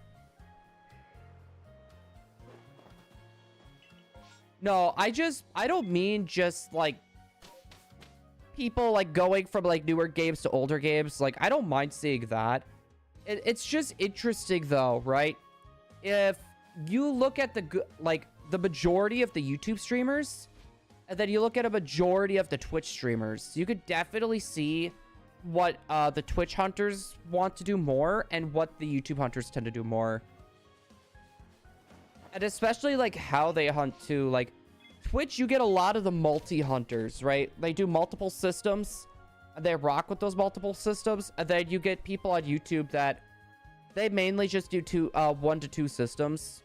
No, I don't mean just like people like going from like newer games to older games. Like, I don't mind seeing that. It's just interesting though, right? if you look at like the majority of the YouTube streamers, and then you look at a majority of the Twitch streamers, you could definitely see what the Twitch hunters want to do more and what the YouTube hunters tend to do more. And especially like how they hunt too. Like Twitch, you get a lot of the multi-hunters, right? They do multiple systems and they rock with those multiple systems. And then you get people on YouTube that they mainly just do 1 to 2 systems.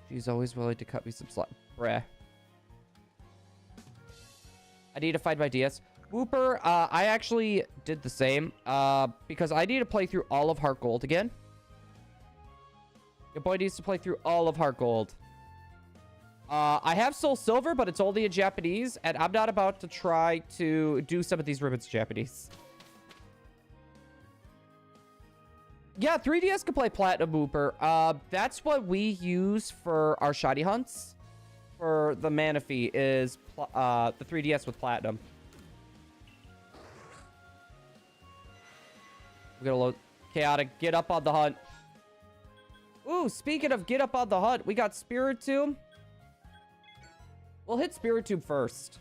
She's always willing to cut me some slack. Bruh. I need to find my DS. Whooper, I actually did the same. Because I need to play through all of Heart Gold again. Your boy needs to play through all of Heart Gold. I have Soul Silver, but it's only in Japanese. And I'm not about to try to do some of these ribbons in Japanese. Yeah, 3DS can play Platinum Whooper. That's what we use for our shiny hunts. For the Manaphy is the 3DS with Platinum. We're gonna load Chaotic. Get up on the hunt. Ooh, speaking of get up on the hunt, we got Spiritomb. We'll hit Spiritomb first.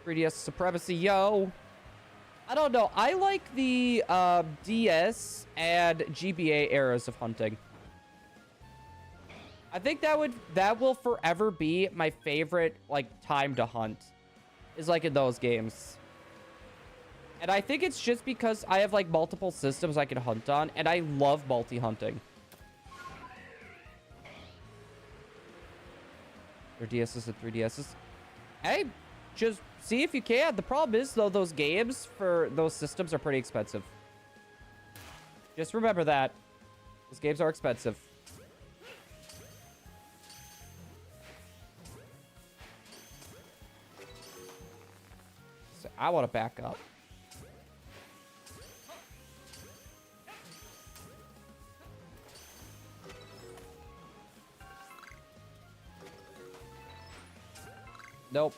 /3DS supremacy, yo. I don't know. I like the DS and GBA eras of hunting. I think that will forever be my favorite like time to hunt. Is like in those games. And I think it's just because I have like multiple systems I can hunt on, and I love multi-hunting. Their DSs and 3DSs. Hey, just see if you can. The problem is, though, those games for those systems are pretty expensive. Just remember that. Those games are expensive. So I want to back up. Nope.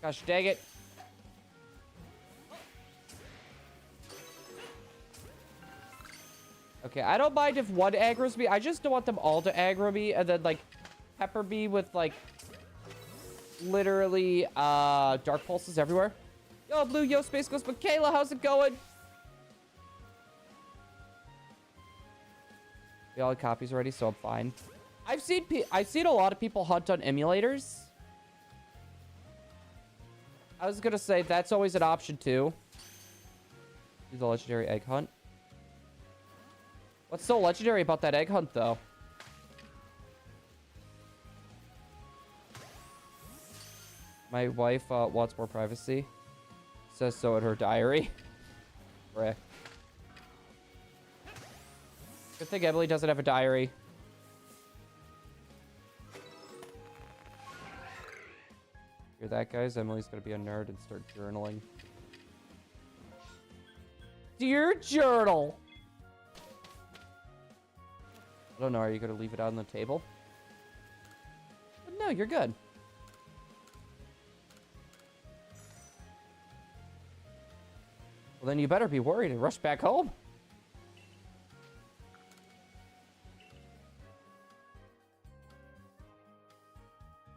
Gosh dang it. Okay, I don't mind if one aggroes me. I just don't want them all to aggro me and then, like, pepper me with, like, literally, dark pulses everywhere. Yo, Blue, yo, Space Ghost, Michaela, how's it going? We all had copies already, so I'm fine. I've seen a lot of people hunt on emulators. I was gonna say, that's always an option, too. Do the legendary egg hunt. What's so legendary about that egg hunt, though? My wife wants more privacy. Says so in her diary. Frick. Good thing Emily doesn't have a diary. Hear that, guys? Emily's gonna be a nerd and start journaling. Dear Journal! I don't know, are you gonna leave it out on the table? But no, you're good. Well, then you better be worried and rush back home.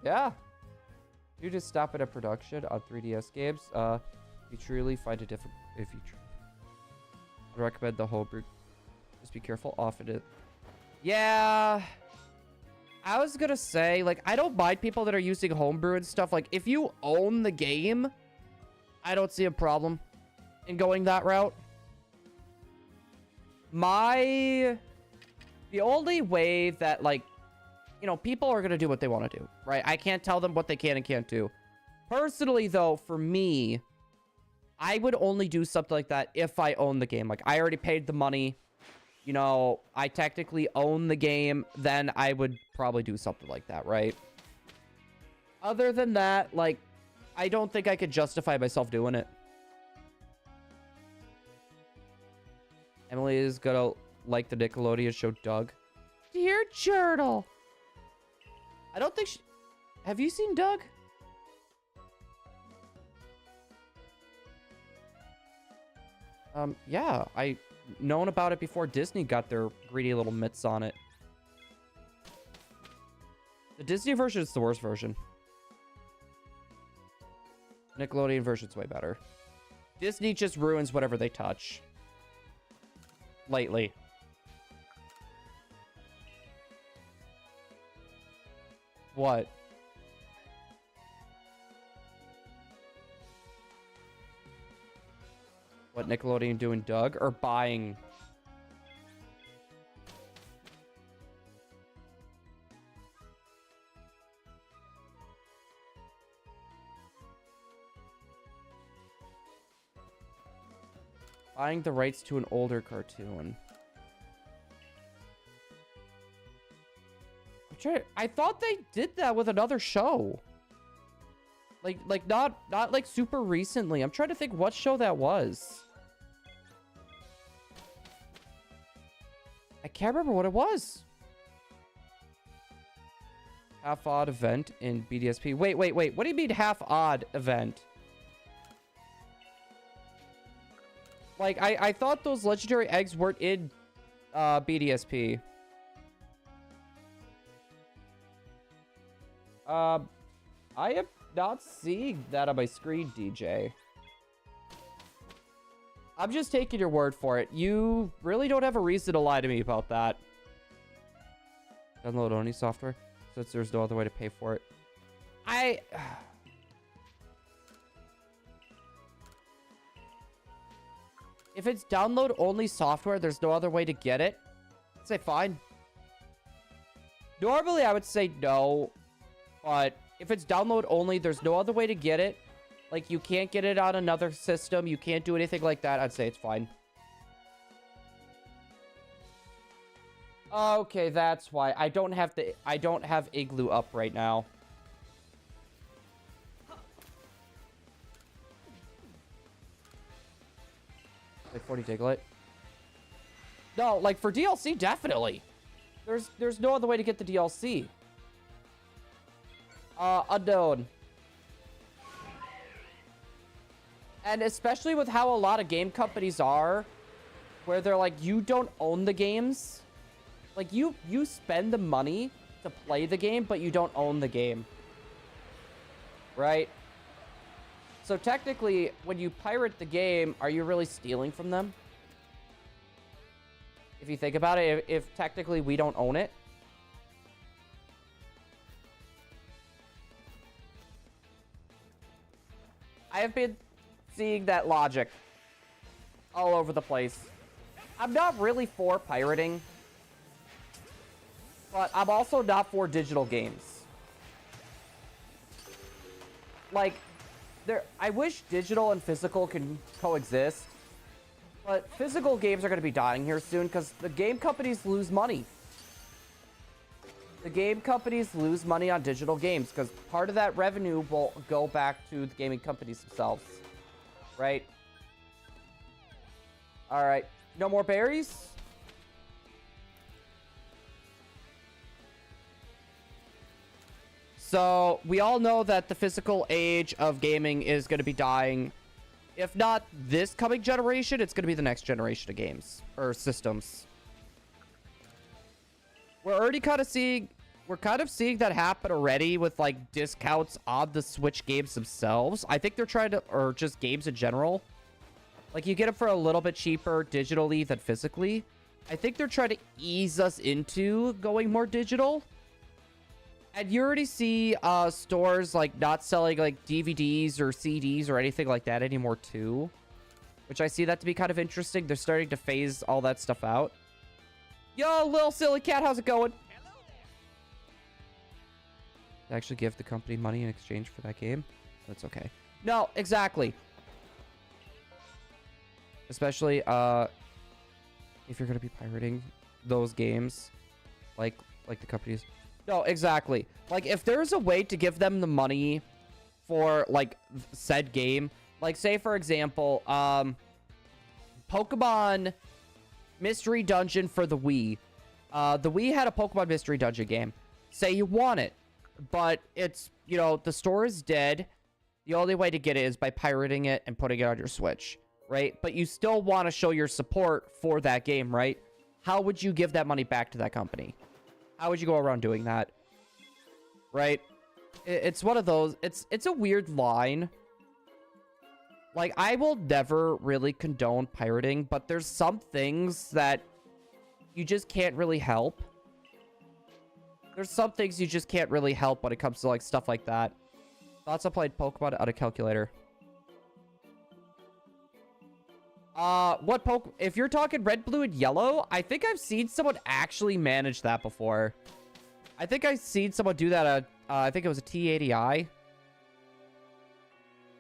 Yeah. You just stop at a production on 3DS games. You truly find it difficult. If you I'd recommend the homebrew. Just be careful often it. Yeah. I was gonna say, like, I don't mind people that are using homebrew and stuff. Like, if you own the game, I don't see a problem in going that route. The only way that, like, you know, people are gonna do what they want to do, right? I can't tell them what they can and can't do. Personally, though, for me, I would only do something like that if I own the game. Like, I already paid the money. You know, I technically own the game. Then I would probably do something like that, right? Other than that, like, I don't think I could justify myself doing it. Emily is gonna like the Nickelodeon show Doug. Dear Journal. I don't think she... Have you seen Doug? Yeah, I known about it before Disney got their greedy little mitts on it. The Disney version is the worst version. Nickelodeon version's way better. Disney just ruins whatever they touch. Lately. What? What Nickelodeon doing, Doug? Or buying? Buying the rights to an older cartoon. I thought they did that with another show. Like not like super recently. I'm trying to think what show that was. I can't remember what it was. Half odd event in BDSP. Wait. What do you mean half odd event? Like, I thought those legendary eggs weren't in BDSP. I am not seeing that on my screen, DJ. I'm just taking your word for it. You really don't have a reason to lie to me about that. Download only software, since there's no other way to pay for it. If it's download only software, there's no other way to get it, I'd say fine. Normally, I would say no, but if it's download only, there's no other way to get it. Like, you can't get it on another system. You can't do anything like that. I'd say it's fine. Okay, that's why. I don't have Igloo up right now. Like 40 Diglett. No, like for DLC, definitely. There's no other way to get the DLC. Unknown. And especially with how a lot of game companies are, where they're like, you don't own the games. Like, you spend the money to play the game, but you don't own the game. Right? So technically, when you pirate the game, are you really stealing from them? If you think about it, if technically we don't own it. I have been seeing that logic all over the place. I'm not really for pirating, but I'm also not for digital games. Like, I wish digital and physical can coexist, but physical games are going to be dying here soon because the game companies lose money. The game companies lose money on digital games because part of that revenue will go back to the gaming companies themselves. Right? Alright. No more berries? So, we all know that the physical age of gaming is going to be dying. If not this coming generation, it's going to be the next generation of games. Or systems. We're already kind of seeing... We're kind of seeing that happen already with, like, discounts on the Switch games themselves. I think they're trying to... Or just games in general. Like, you get them for a little bit cheaper digitally than physically. I think they're trying to ease us into going more digital. And you already see stores like not selling like DVDs or CDs or anything like that anymore too. Which I see that to be kind of interesting. They're starting to phase all that stuff out. Yo, little silly cat, how's it going?
Hello there.
Actually give the company money in exchange for that game? That's okay. No, exactly. Especially if you're going to be pirating those games like the companies... No, exactly. Like, if there's a way to give them the money for, like, said game, like, say, for example, Pokemon Mystery Dungeon for the Wii. The Wii had a Pokemon Mystery Dungeon game. Say you want it, but it's, you know, the store is dead. The only way to get it is by pirating it and putting it on your Switch. right? But you still want to show your support for that game, right? How would you give that money back to that company? How would you go around doing that? Right? It's one of those, it's a weird line. Like, I will never really condone pirating, but there's some things that you just can't really help. There's some things you just can't really help when it comes to, like, stuff like that. Thoughts on playing Pokemon out of calculator? If you're talking red, blue, and yellow, I think I've seen someone actually manage that before. I think I've seen someone do that at, I think it was a T80i.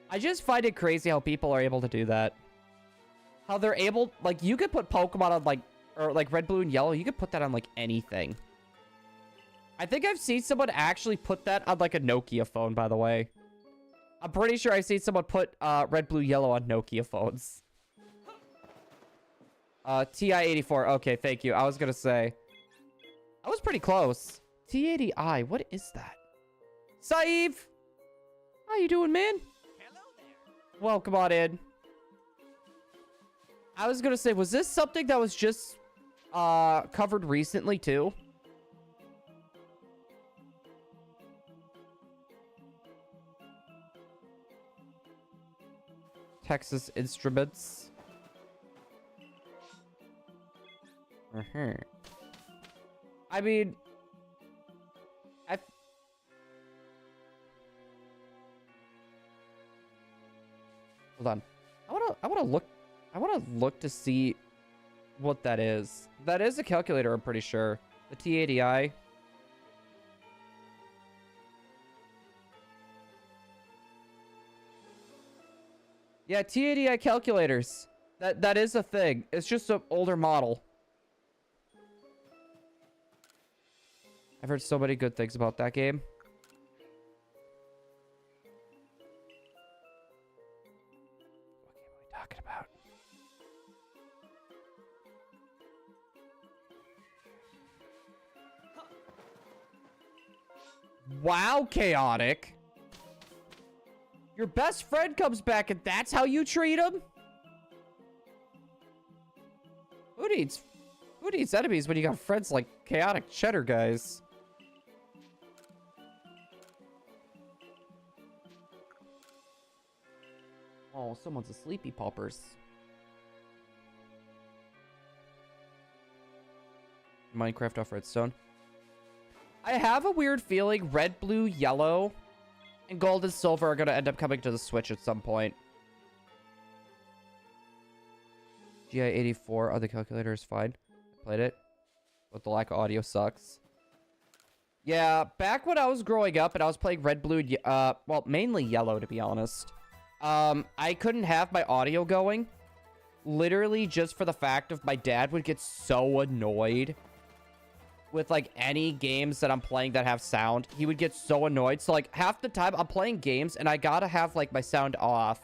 I just find it crazy how people are able to do that. How they're able, like, you could put Pokemon on, like, or, like, red, blue, and yellow. You could put that on, like, anything. I think I've seen someone actually put that on, like, a Nokia phone, by the way. I'm pretty sure I've seen someone put, red, blue, yellow on Nokia phones. TI-84. Okay, thank you. I was gonna say. I was pretty close. T80i. What is that? Saeed! How you doing, man?
Hello there.
Welcome on in. I was gonna say, was this something that was just, covered recently, too? Texas Instruments. I mean, hold on. I wanna look to see what that is. That is a calculator, I'm pretty sure. The T80i. Yeah, T80i calculators. That is a thing. It's just an older model. I've heard so many good things about that game. What game are we talking about? Wow, chaotic. Your best friend comes back and that's how you treat him? Who needs enemies when you got friends like chaotic cheddar guys? Oh, someone's a sleepy poppers. Minecraft off redstone. I have a weird feeling red, blue, yellow, and gold and silver are going to end up coming to the Switch at some point. GI84, the calculator is fine. Played it, but the lack of audio sucks. Yeah, back when I was growing up and I was playing red, blue, well, mainly yellow, to be honest. I couldn't have my audio going. Literally just for the fact of my dad would get so annoyed with, like, any games that I'm playing that have sound. He would get so annoyed. So, like, half the time I'm playing games and I gotta have, like, my sound off.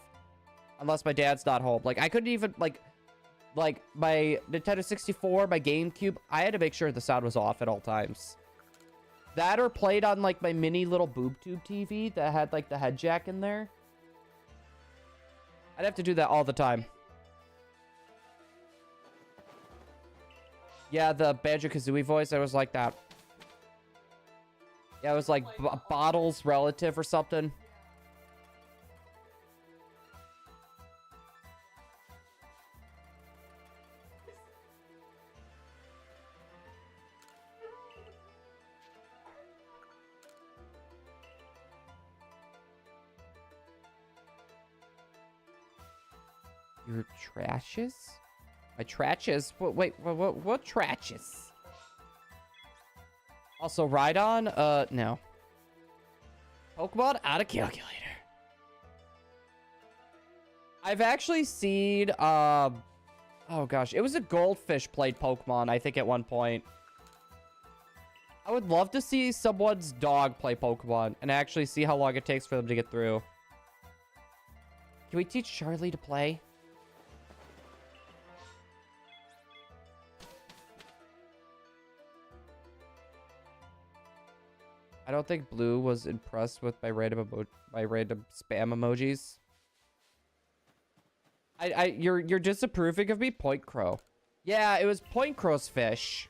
Unless my dad's not home. Like, I couldn't even, like, my Nintendo 64, my GameCube, I had to make sure the sound was off at all times. That or played on, like, my mini little boob tube TV that had, like, the head jack in there. I'd have to do that all the time. Yeah, the Banjo-Kazooie voice, I was like that. Yeah, it was like Bottle's relative or something. Your trashes? My trashes? Wait, what trashes? Also, Rhydon? No. Pokemon out of calculator. I've actually seen, oh gosh, it was a goldfish played Pokemon, I think, at one point. I would love to see someone's dog play Pokemon and actually see how long it takes for them to get through. Can we teach Charlie to play? I don't think Blue was impressed with my random spam emojis. You're disapproving of me? Point Crow. Yeah, it was Point Crow's fish.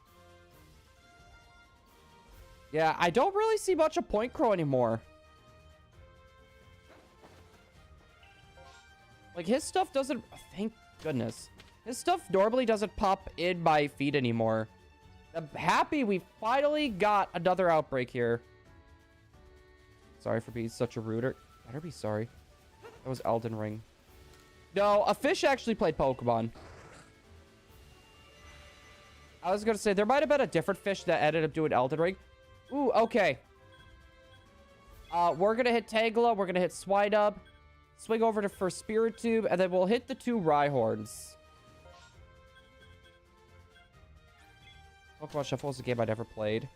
Yeah, I don't really see much of Point Crow anymore. Like, his stuff doesn't... Thank goodness. His stuff normally doesn't pop in my feed anymore. I'm happy we finally got another outbreak here. Sorry for being such a ruder. Better be sorry. That was Elden Ring. No, a fish actually played Pokemon. I was going to say, there might have been a different fish that ended up doing Elden Ring. Ooh, okay. We're going to hit Tangela. We're going to hit Swinub. Swing over to for Spirit Tube. And then we'll hit the 2 Rhyhorns. Pokemon Shuffle is a game I never played.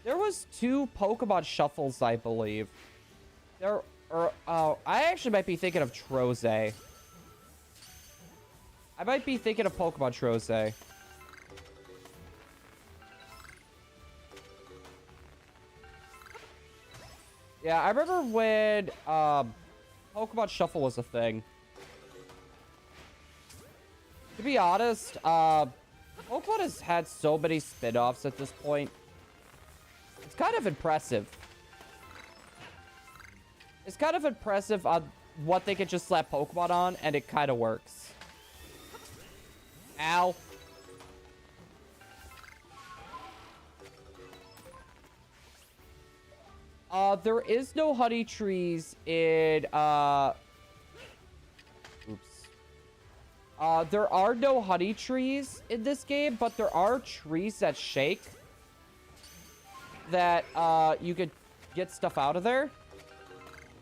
There was 2 Pokemon Shuffles, I believe. I actually might be thinking of Troze. I might be thinking of Pokemon Troze. Yeah, I remember when Pokemon Shuffle was a thing. To be honest, Pokemon has had so many spin-offs at this point. It's kind of impressive. It's kind of impressive on what they could just slap Pokemon on, and it kind of works. Ow. There is no honey trees in, oops. There are no honey trees in this game, but there are trees that shake. That, you could get stuff out of there.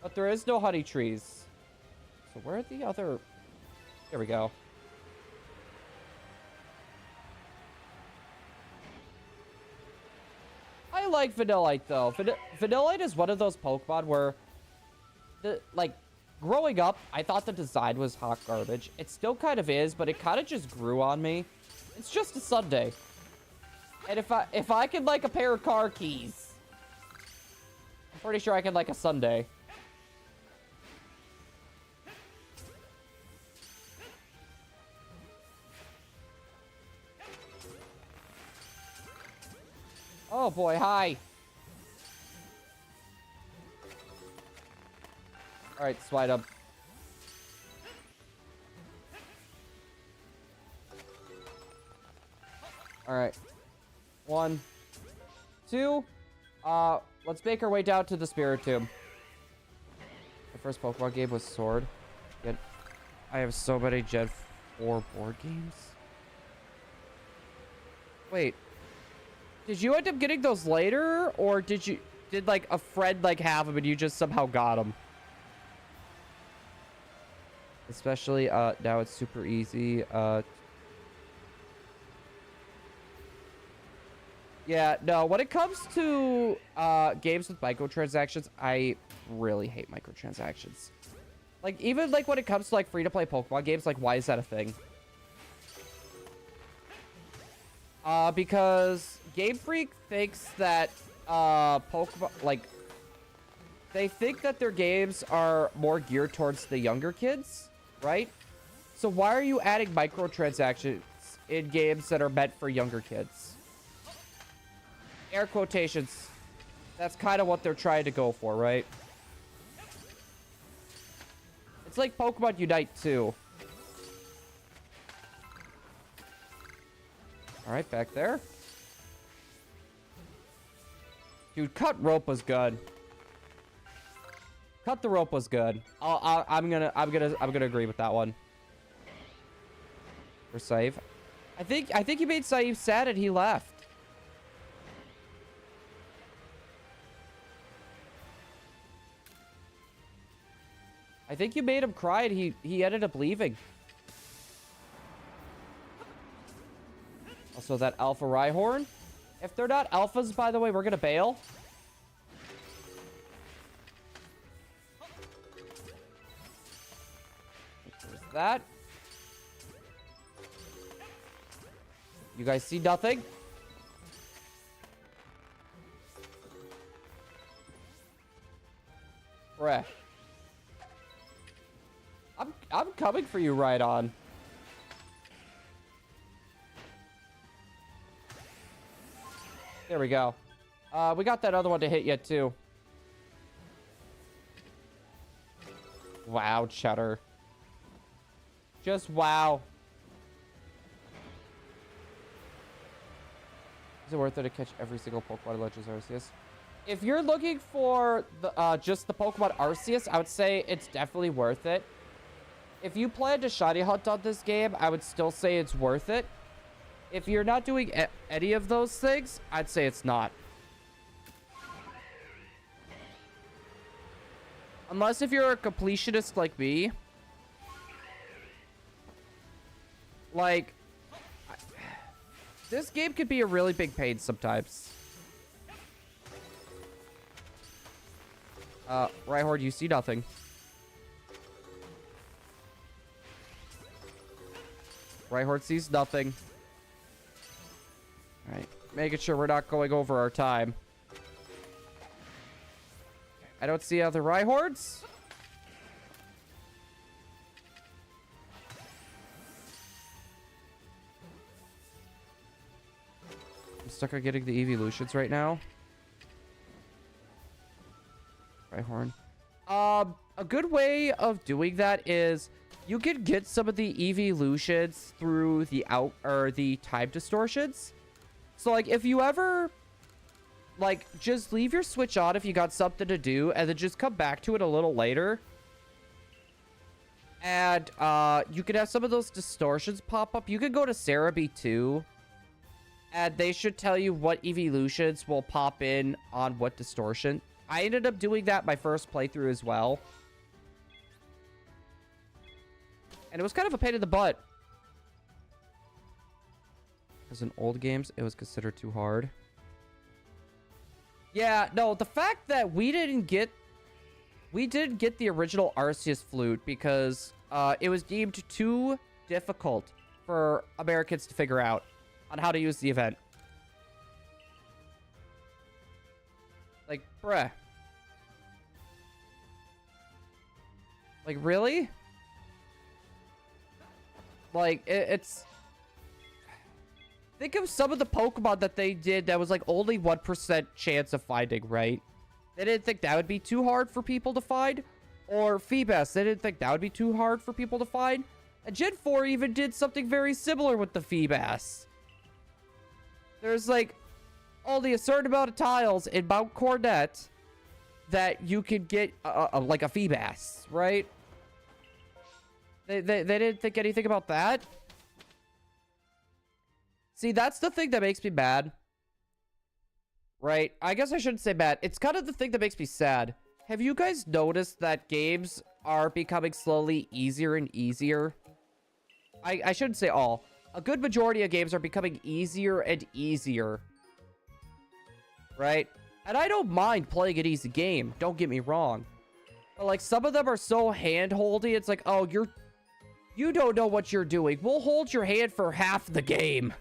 But there is no honey trees. So where are the other... Here we go. I like Vanillite, though. Vanillite is one of those Pokemon where... growing up, I thought the design was hot garbage. It still kind of is, but it kind of just grew on me. It's just a Sunday. And if I could like a pair of car keys, I'm pretty sure I could like a Sunday. Oh boy, hi. All right, slide up. All right. 1, 2. Let's make our way down to the Spirit Tomb. The first Pokemon game was Sword. Yet I have so many Gen 4 board games. Wait. Did you end up getting those later? Or did like a friend like have them and you just somehow got them? Especially, now it's super easy. Yeah, no, when it comes to games with microtransactions, I really hate microtransactions. Like, even like when it comes to like free-to-play Pokemon games, like, why is that a thing? Because Game Freak thinks that Pokemon, like, they think that their games are more geared towards the younger kids, right? So why are you adding microtransactions in games that are meant for younger kids? Air quotations. That's kind of what they're trying to go for, right? It's like Pokemon Unite 2. Alright, back there. Dude, cut rope was good. Cut the rope was good. I'm gonna agree with that one. For Saif. I think you made Saif sad and he left. I think you made him cry and he ended up leaving. Also, that Alpha Rhyhorn. If they're not alphas, by the way, we're gonna bail. There's that. You guys see nothing? Bruh. I'm coming for you, right on. There we go. We got that other one to hit yet, too. Wow, Cheddar. Just wow. Is it worth it to catch every single Pokemon in Legends Arceus? If you're looking for the just the Pokemon Arceus, I would say it's definitely worth it. If you plan to shiny hunt on this game, I would still say it's worth it. If you're not doing any of those things, I'd say it's not. Unless if you're a completionist like me. Like, this game could be a really big pain sometimes. Rhyhorn, you see nothing. Rhyhorn sees nothing. Alright, making sure we're not going over our time. I don't see other Rhyhorns. I'm stuck on getting the evolutions right now. Rhyhorn. A good way of doing that is you can get some of the evolutions through the the time distortions. So like if you ever like just leave your switch on if you got something to do and then just come back to it a little later. And you could have some of those distortions pop up. You could go to Cerebi too. And they should tell you what evolutions will pop in on what distortion. I ended up doing that my first playthrough as well. And it was kind of a pain in the butt. Because in old games, it was considered too hard. Yeah, no, the fact that we didn't get the original Arceus flute because it was deemed too difficult for Americans to figure out on how to use the event. Like, bruh. Like, really? Like, it's... Think of some of the Pokemon that they did that was like only 1% chance of finding, right? They didn't think that would be too hard for people to find. Or Feebas, they didn't think that would be too hard for people to find. And Gen 4 even did something very similar with the Feebas. There's like only a certain amount of tiles in Mount Cornet that you could get like a Feebas, right? They didn't think anything about that. See, that's the thing that makes me mad. Right? I guess I shouldn't say mad. It's kind of the thing that makes me sad. Have you guys noticed that games are becoming slowly easier and easier? I shouldn't say all. A good majority of games are becoming easier and easier. Right? And I don't mind playing an easy game. Don't get me wrong. But like some of them are so hand-holdy. It's like, oh, you don't know what you're doing. We'll hold your hand for half the game.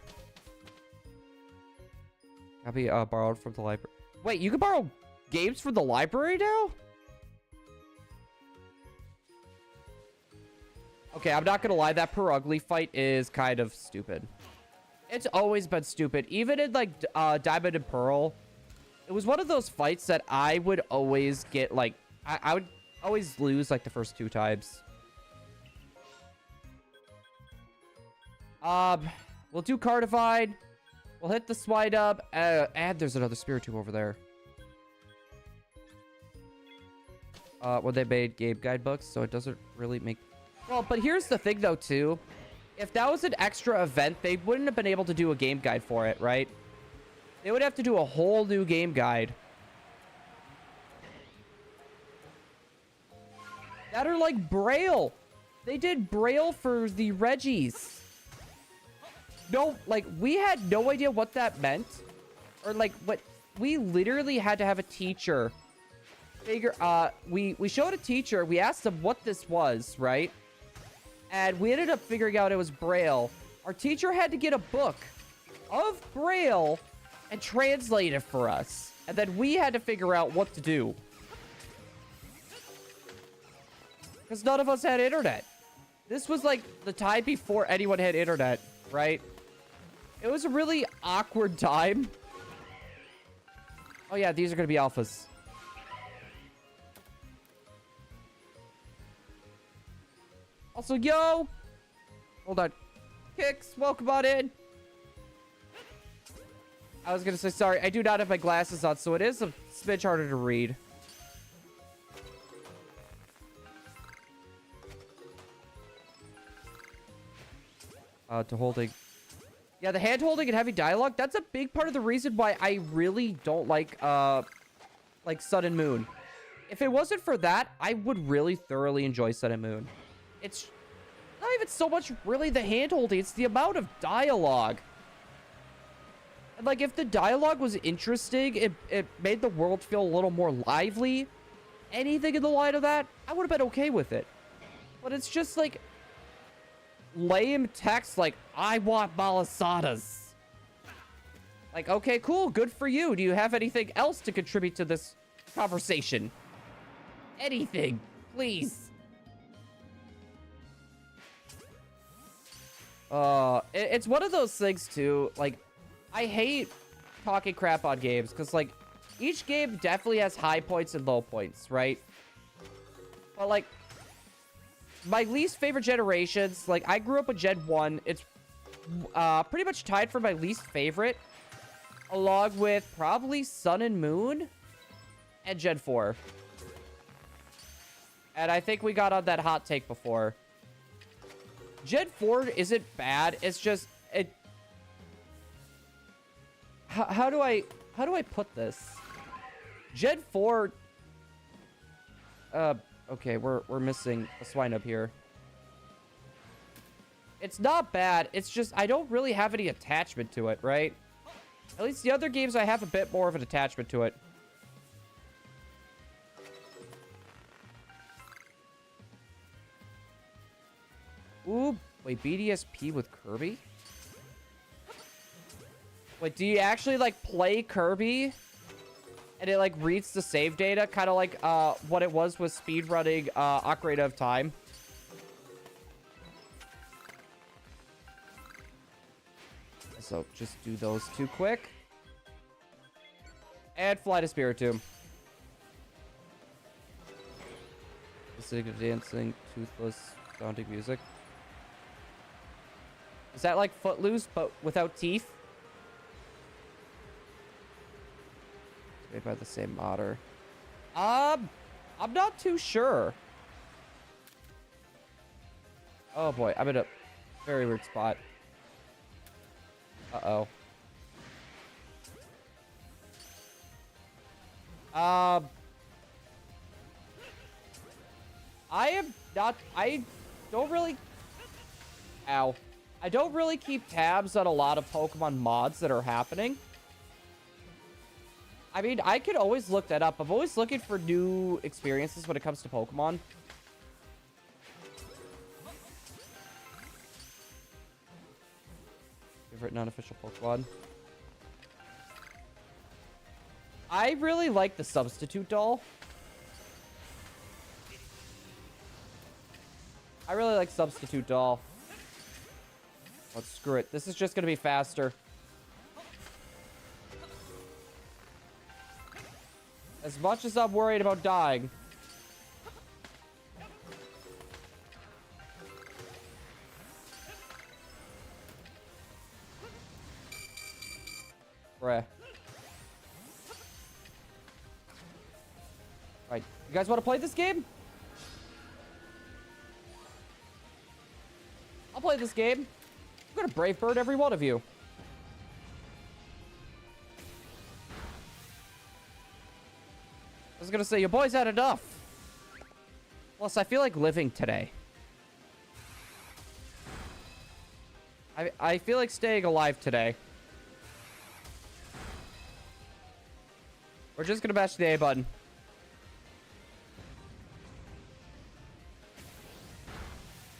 I'll be borrowed from the library. Wait, you can borrow games from the library now? Okay, I'm not gonna lie. That Perugly fight is kind of stupid. It's always been stupid. Even in, like, Diamond and Pearl, it was one of those fights that I would always get, like... I would always lose, like, the first 2 times. We'll do Cardivide. We'll hit the Swidub. And there's another Spiritomb over there. Well, they made game guidebooks, so it doesn't really make... Well, but here's the thing, though, too. If that was an extra event, they wouldn't have been able to do a game guide for it, right? They would have to do a whole new game guide. That are like Braille. They did Braille for the Reggies. No, like, we had no idea what that meant. Or, like, what... We literally had to have a teacher figure... We showed a teacher. We asked them what this was, right? And we ended up figuring out it was Braille. Our teacher had to get a book of Braille and translate it for us. And then we had to figure out what to do. Because none of us had internet. this was like the time before anyone had internet, right? It was a really awkward time. Oh yeah, these are gonna be alphas. Also, yo! Hold on. Kicks, welcome on in. I was gonna say, sorry, I do not have my glasses on, so it is a smidge harder to read. To holding. Yeah, the hand holding and heavy dialogue, that's a big part of the reason why I really don't like Sun and Moon. If it wasn't for that, I would really thoroughly enjoy Sun and Moon. It's not even so much really the hand holding, it's the amount of dialogue. And like, if the dialogue was interesting, it made the world feel a little more lively. Anything in the line of that, I would have been okay with it. But it's just like lame text like, I want malasadas. Like, okay, cool, good for you. Do you have anything else to contribute to this conversation? Anything, please. It's one of those things too, like, I hate talking crap on games, because like, each game definitely has high points and low points, right? But like, my least favorite generations, like, I grew up with Gen 1. It's pretty much tied for my least favorite, along with probably Sun and Moon and Gen 4. And I think we got on that hot take before. Gen 4 isn't bad. It's just, how do I put this? Gen 4, okay, we're missing a swine up here. It's not bad. It's just, I don't really have any attachment to it, right? At least the other games, I have a bit more of an attachment to it. Ooh, wait, BDSP with Kirby? Wait, do you actually, like, play Kirby? And it, like, reads the save data? Kind of like, what it was with speedrunning, Ocarina of Time. So, just do those two quick. And fly to Spiritomb. Listening to dancing, toothless, sounding music. Is that like Footloose, but without teeth? It's made by the same modder. I'm not too sure. Oh boy, I'm in a very weird spot. Uh-oh. I don't really... Ow. I don't really keep tabs on a lot of Pokemon mods that are happening. I mean, I could always look that up. I'm always looking for new experiences when it comes to Pokemon. Favorite non-official Pokemon? I really like the Substitute Doll. I really like Substitute Doll. Oh, screw it. This is just gonna be faster. As much as I'm worried about dying. Bruh. Alright, you guys want to play this game? I'll play this game. I'm gonna Brave Bird every one of you. I was gonna say, your boys had enough. Plus, I feel like living today. I feel like staying alive today. We're just gonna bash the A button.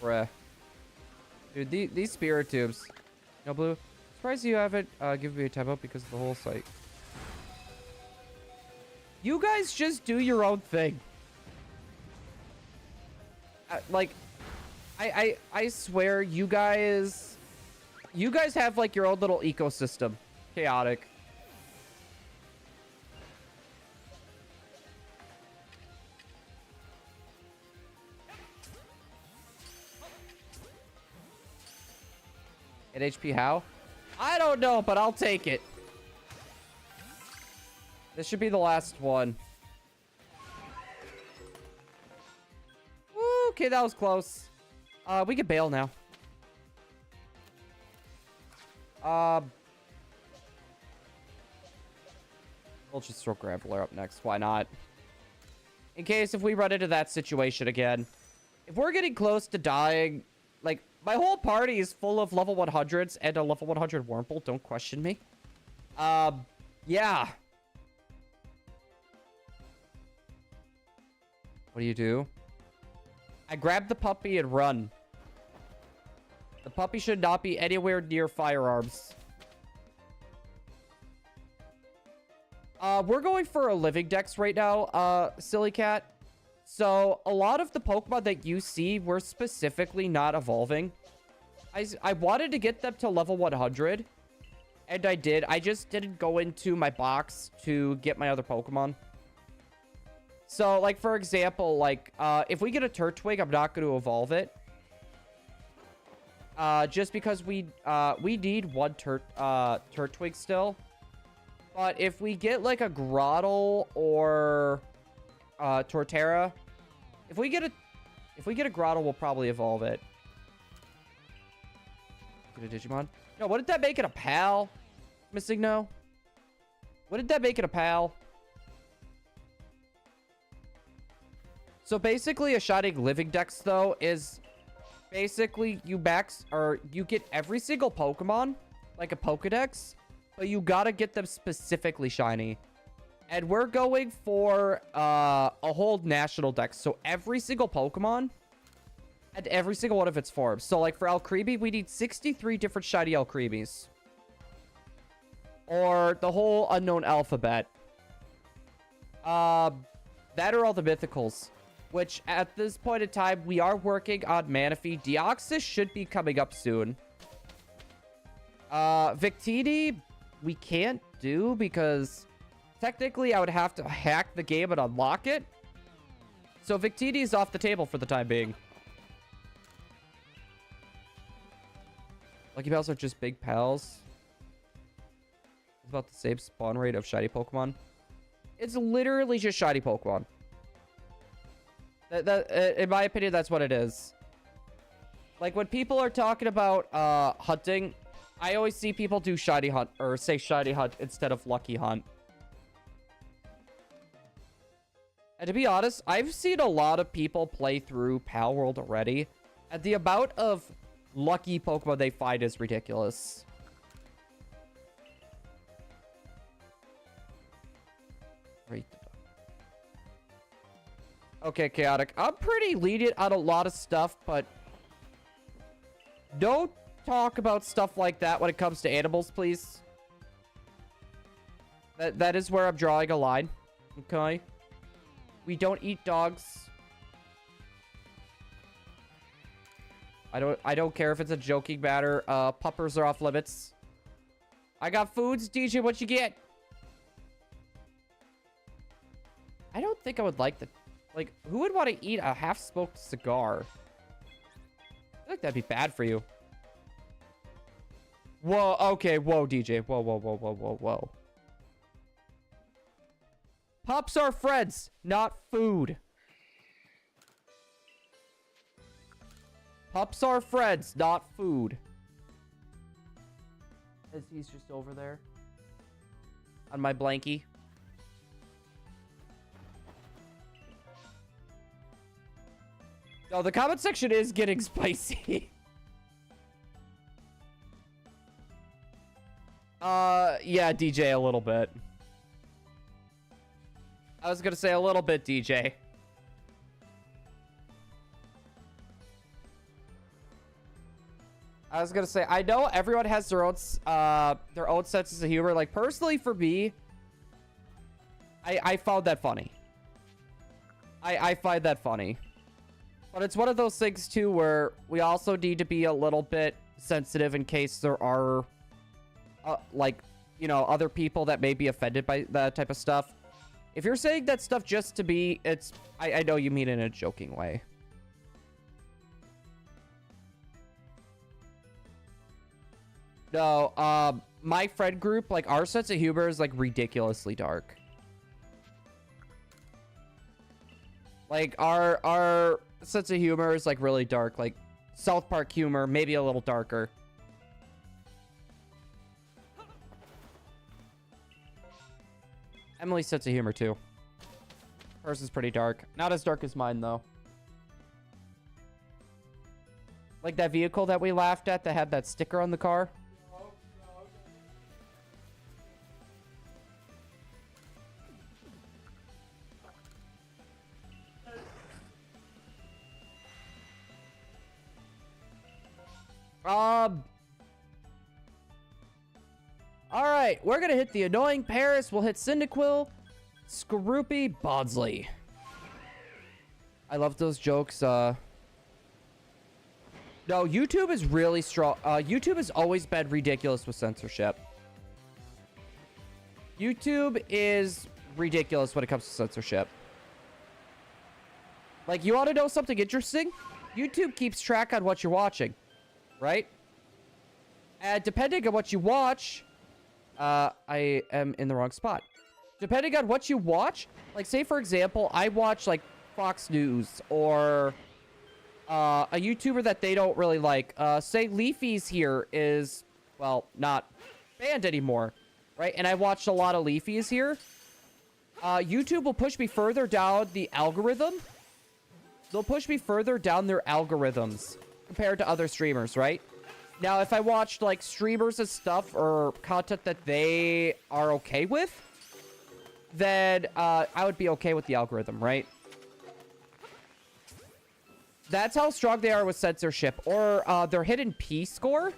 Bruh. Dude, these spirit tubes. No, Blue. Surprised you haven't given me a timeout because of the whole site. You guys just do your own thing. Like, I swear, you guys have like your own little ecosystem. Chaotic. At HP how? I don't know, but I'll take it. This should be the last one. Woo, okay, that was close. We can bail now. We'll just throw Graveler up next. Why not? In case if we run into that situation again. If we're getting close to dying, like, my whole party is full of level 100s and a level 100 Wurmple. Don't question me. Yeah. What do you do? I grab the puppy and run. The puppy should not be anywhere near firearms. We're going for a living dex right now, silly cat. So, a lot of the Pokemon that you see, we're specifically not evolving. I wanted to get them to level 100. And I did. I just didn't go into my box to get my other Pokemon. So, like, for example, like, if we get a Turtwig, I'm not going to evolve it. Just because we need one Turtwig still. But if we get, like, a Grotle or Torterra, if we get a Grotle, we'll probably evolve it. Get a Digimon. No, what did that make it a pal? Missing no. What did that make it a pal? So basically, a Shining Living Dex though is basically you get every single Pokemon like a Pokedex, but you gotta get them specifically shiny. And we're going for a whole national dex. So every single Pokemon and every single one of its forms. So like for Alcremie, we need 63 different shiny Alcremies. Or the whole unknown alphabet. That are all the mythicals. Which at this point in time, we are working on Manaphy. Deoxys should be coming up soon. Victini, we can't do because technically I would have to hack the game and unlock it. So Victini is off the table for the time being. Lucky Pals are just big pals. It's about the same spawn rate of shiny Pokemon. It's literally just shiny Pokemon. In my opinion, that's what it is. Like when people are talking about hunting, I always see people do shiny hunt or say shiny hunt instead of lucky hunt. And to be honest, I've seen a lot of people play through Pal World already, and the amount of lucky Pokemon they find is ridiculous. Right. Okay, Chaotic. I'm pretty lenient on a lot of stuff, but don't talk about stuff like that when it comes to animals, please. That is where I'm drawing a line. Okay? We don't eat dogs. I don't care if it's a joking matter. Puppers are off limits. I got foods, DJ. What you get? I don't think I would like the... Like, who would want to eat a half-smoked cigar? I feel like that'd be bad for you. Whoa, okay, whoa, DJ. Whoa, whoa, whoa, whoa, whoa, whoa. Pups are friends, not food. Pups are friends, not food. As he's just over there. On my blankie. No, the comment section is getting spicy. Yeah, DJ, a little bit. I was gonna say a little bit, DJ. I was gonna say, I know everyone has their own senses of humor. Like, personally, for me, I found that funny. I find that funny. But it's one of those things, too, where we also need to be a little bit sensitive in case there are, like, you know, other people that may be offended by that type of stuff. If you're saying that stuff just to be, I know you mean it in a joking way. No, my friend group, like, our sense of humor is, like, ridiculously dark. Like, our sense of humor is, like, really dark. Like, South Park humor, maybe a little darker. Emily's sense of humor, too. Hers is pretty dark. Not as dark as mine, though. Like that vehicle that we laughed at that had that sticker on the car. Alright, we're gonna hit the annoying Paris. We'll hit Cyndaquil, Skorupi, Bawdsley. I love those jokes. No, YouTube is really strong. YouTube has always been ridiculous with censorship. YouTube is ridiculous when it comes to censorship. Like, you want to know something interesting? YouTube keeps track on what you're watching, right? And depending on what you watch, I am in the wrong spot. Depending on what you watch, like, say, for example, I watch, like, Fox News or a YouTuber that they don't really like. Say Leafy's here is, well, not banned anymore, right? And I watched a lot of Leafy's here. YouTube will push me further down the algorithm. They'll push me further down their algorithms compared to other streamers, right? Now, if I watched, like, streamers and stuff or content that they are okay with, then I would be okay with the algorithm, right? That's how strong they are with censorship. Or their hidden P score.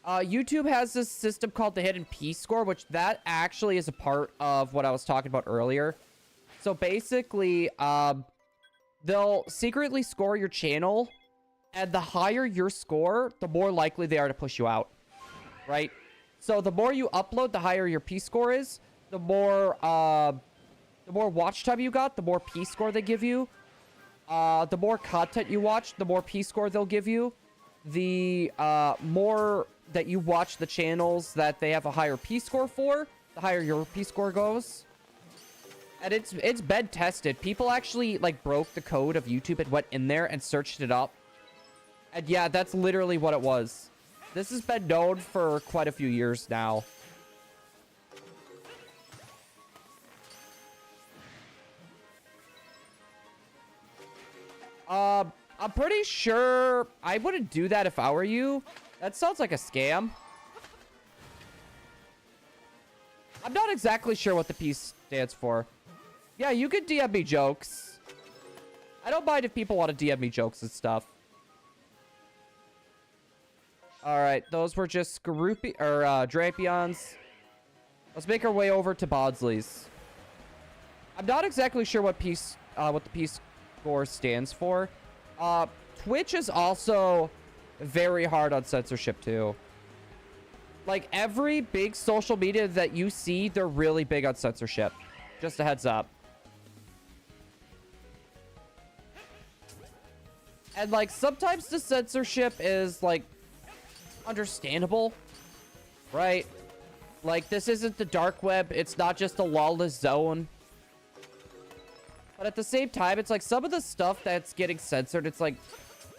YouTube has this system called the hidden P score, which that actually is a part of what I was talking about earlier. So basically, they'll secretly score your channel, and the higher your score, the more likely they are to push you out, right? So the more you upload, the higher your P score is. The more watch time you got, the more P score they give you. The more content you watch, the more P score they'll give you. The more that you watch the channels that they have a higher P score for, the higher your P score goes. And it's been tested. People actually, like, broke the code of YouTube and went in there and searched it up. And yeah, that's literally what it was. This has been known for quite a few years now. I'm pretty sure I wouldn't do that if I were you. That sounds like a scam. I'm not exactly sure what the P stands for. Yeah, you could DM me jokes. I don't mind if people want to DM me jokes and stuff. Alright, those were just Skorupi or Drapions. Let's make our way over to Bawdsley's. I'm not exactly sure what the P score stands for. Twitch is also very hard on censorship too. Like, every big social media that you see, they're really big on censorship. Just a heads up. And, like, sometimes the censorship is, like, understandable, right? Like, this isn't the dark web. It's not just a lawless zone. But at the same time, it's like some of the stuff that's getting censored, it's like,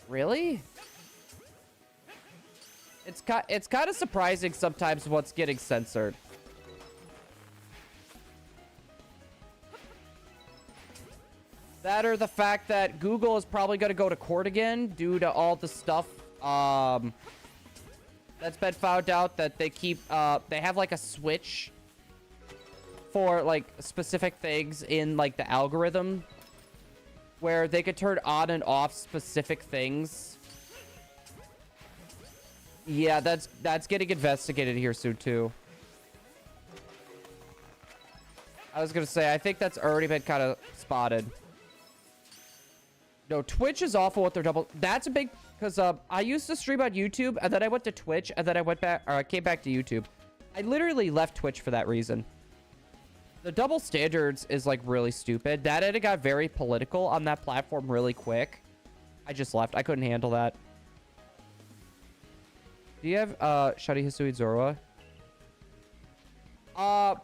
really? It's kind of surprising sometimes what's getting censored. That or the fact that Google is probably going to go to court again due to all the stuff that's been found out that they keep they have like a switch for like specific things in like the algorithm where they could turn on and off specific things. Yeah, that's getting investigated here soon too. I was gonna say, I think that's already been kind of spotted. No, Twitch is awful with their double. That's a big, because I used to stream on YouTube, and then I went to Twitch, and then I went back, or I came back to YouTube. I literally left Twitch for that reason. The double standards is like really stupid. That and it got very political on that platform really quick. I just left. I couldn't handle that. Do you have Shadi Hisui Zorua?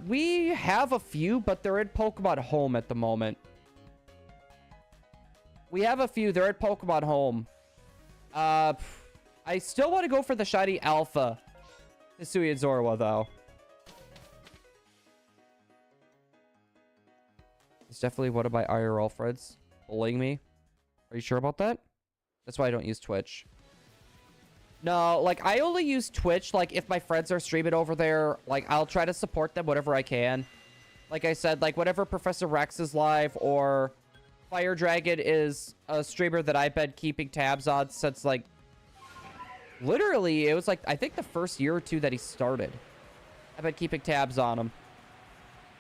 We have a few, but they're in Pokemon Home at the moment. We have a few. They're at Pokemon Home. I still want to go for the Shiny Alpha Hisui and Zorua, though. It's definitely one of my IRL friends bullying me. Are you sure about that? That's why I don't use Twitch. No, like, I only use Twitch, like, if my friends are streaming over there, like, I'll try to support them whatever I can. Like I said, like, whenever Professor Rex is live, or Fire Dragon is a streamer that I've been keeping tabs on since, like, literally, it was, like, I think the first year or two that he started. I've been keeping tabs on him.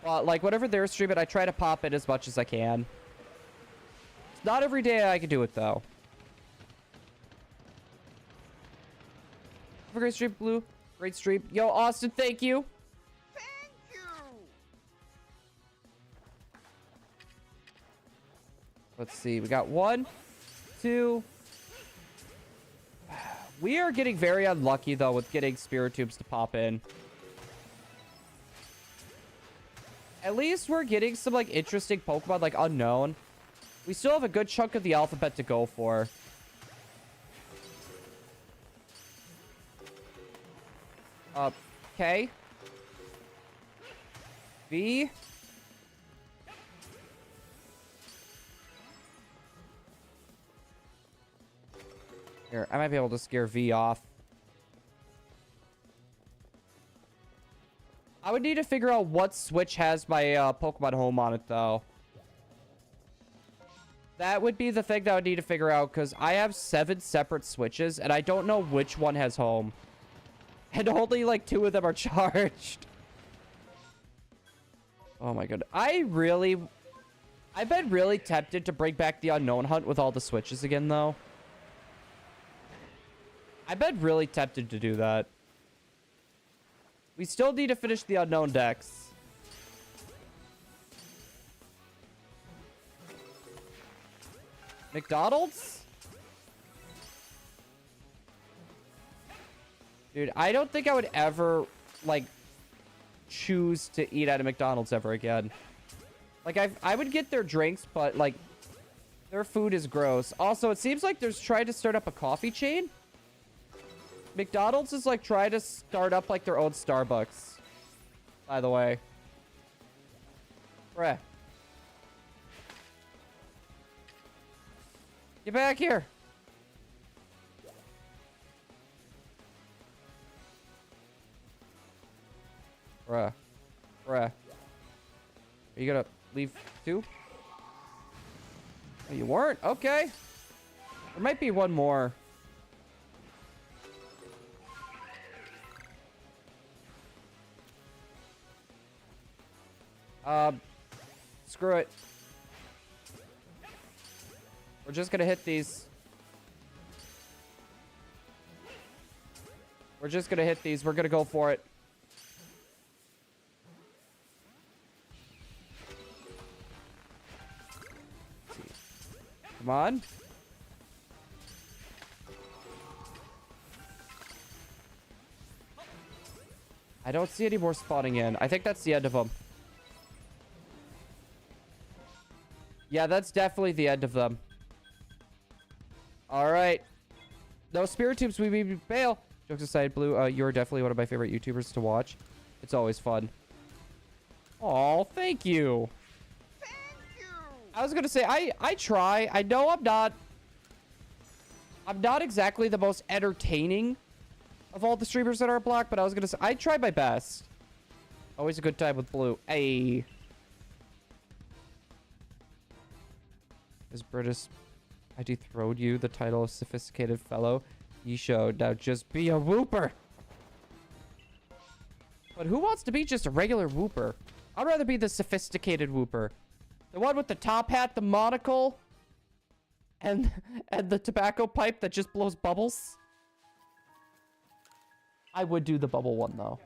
But, like, whenever they're streaming, I try to pop in as much as I can. It's not every day I can do it, though. Have a great stream, Blue. Great stream. Yo, Austin, thank you.
Thank you.
Let's see. We got 1, 2. We are getting very unlucky, though, with getting Spirit Tubes to pop in. At least we're getting some, like, interesting Pokemon, like, unknown. We still have a good chunk of the alphabet to go for. K. V. Here, I might be able to scare V off. I would need to figure out what Switch has my Pokemon Home on it, though. That would be the thing that I would need to figure out, because I have 7 separate Switches, and I don't know which one has Home. And only, like, 2 of them are charged. Oh, my god. I've been really tempted to bring back the Unknown Hunt with all the Switches again, though. I've been really tempted to do that. We still need to finish the Unknown Dex. McDonald's? Dude, I don't think I would ever, like, choose to eat at a McDonald's ever again. Like, I would get their drinks, but, like, their food is gross. Also, it seems like there's trying to start up a coffee chain. McDonald's is, like, trying to start up, like, their own Starbucks. By the way. Bruh. Get back here. Bruh. Bruh. Are you gonna leave too? Oh, you weren't? Okay. There might be one more. Screw it. We're just gonna hit these. We're just gonna hit these. We're gonna go for it. Come on. I don't see any more spawning in. I think that's the end of them. Yeah, that's definitely the end of them. All right. No Spirit Tubes, we bail. Jokes aside, Blue, you're definitely one of my favorite YouTubers to watch. It's always fun. Oh, thank you.
Thank you.
I was gonna say, I try. I know I'm not exactly the most entertaining of all the streamers that are blocked, but I was gonna say, I try my best. Always a good time with Blue. Hey. Is British, I dethrone you, the title of sophisticated fellow. You showed, now just be a whooper. But who wants to be just a regular whooper? I'd rather be the sophisticated whooper. The one with the top hat, the monocle, and the tobacco pipe that just blows bubbles. I would do the bubble one though.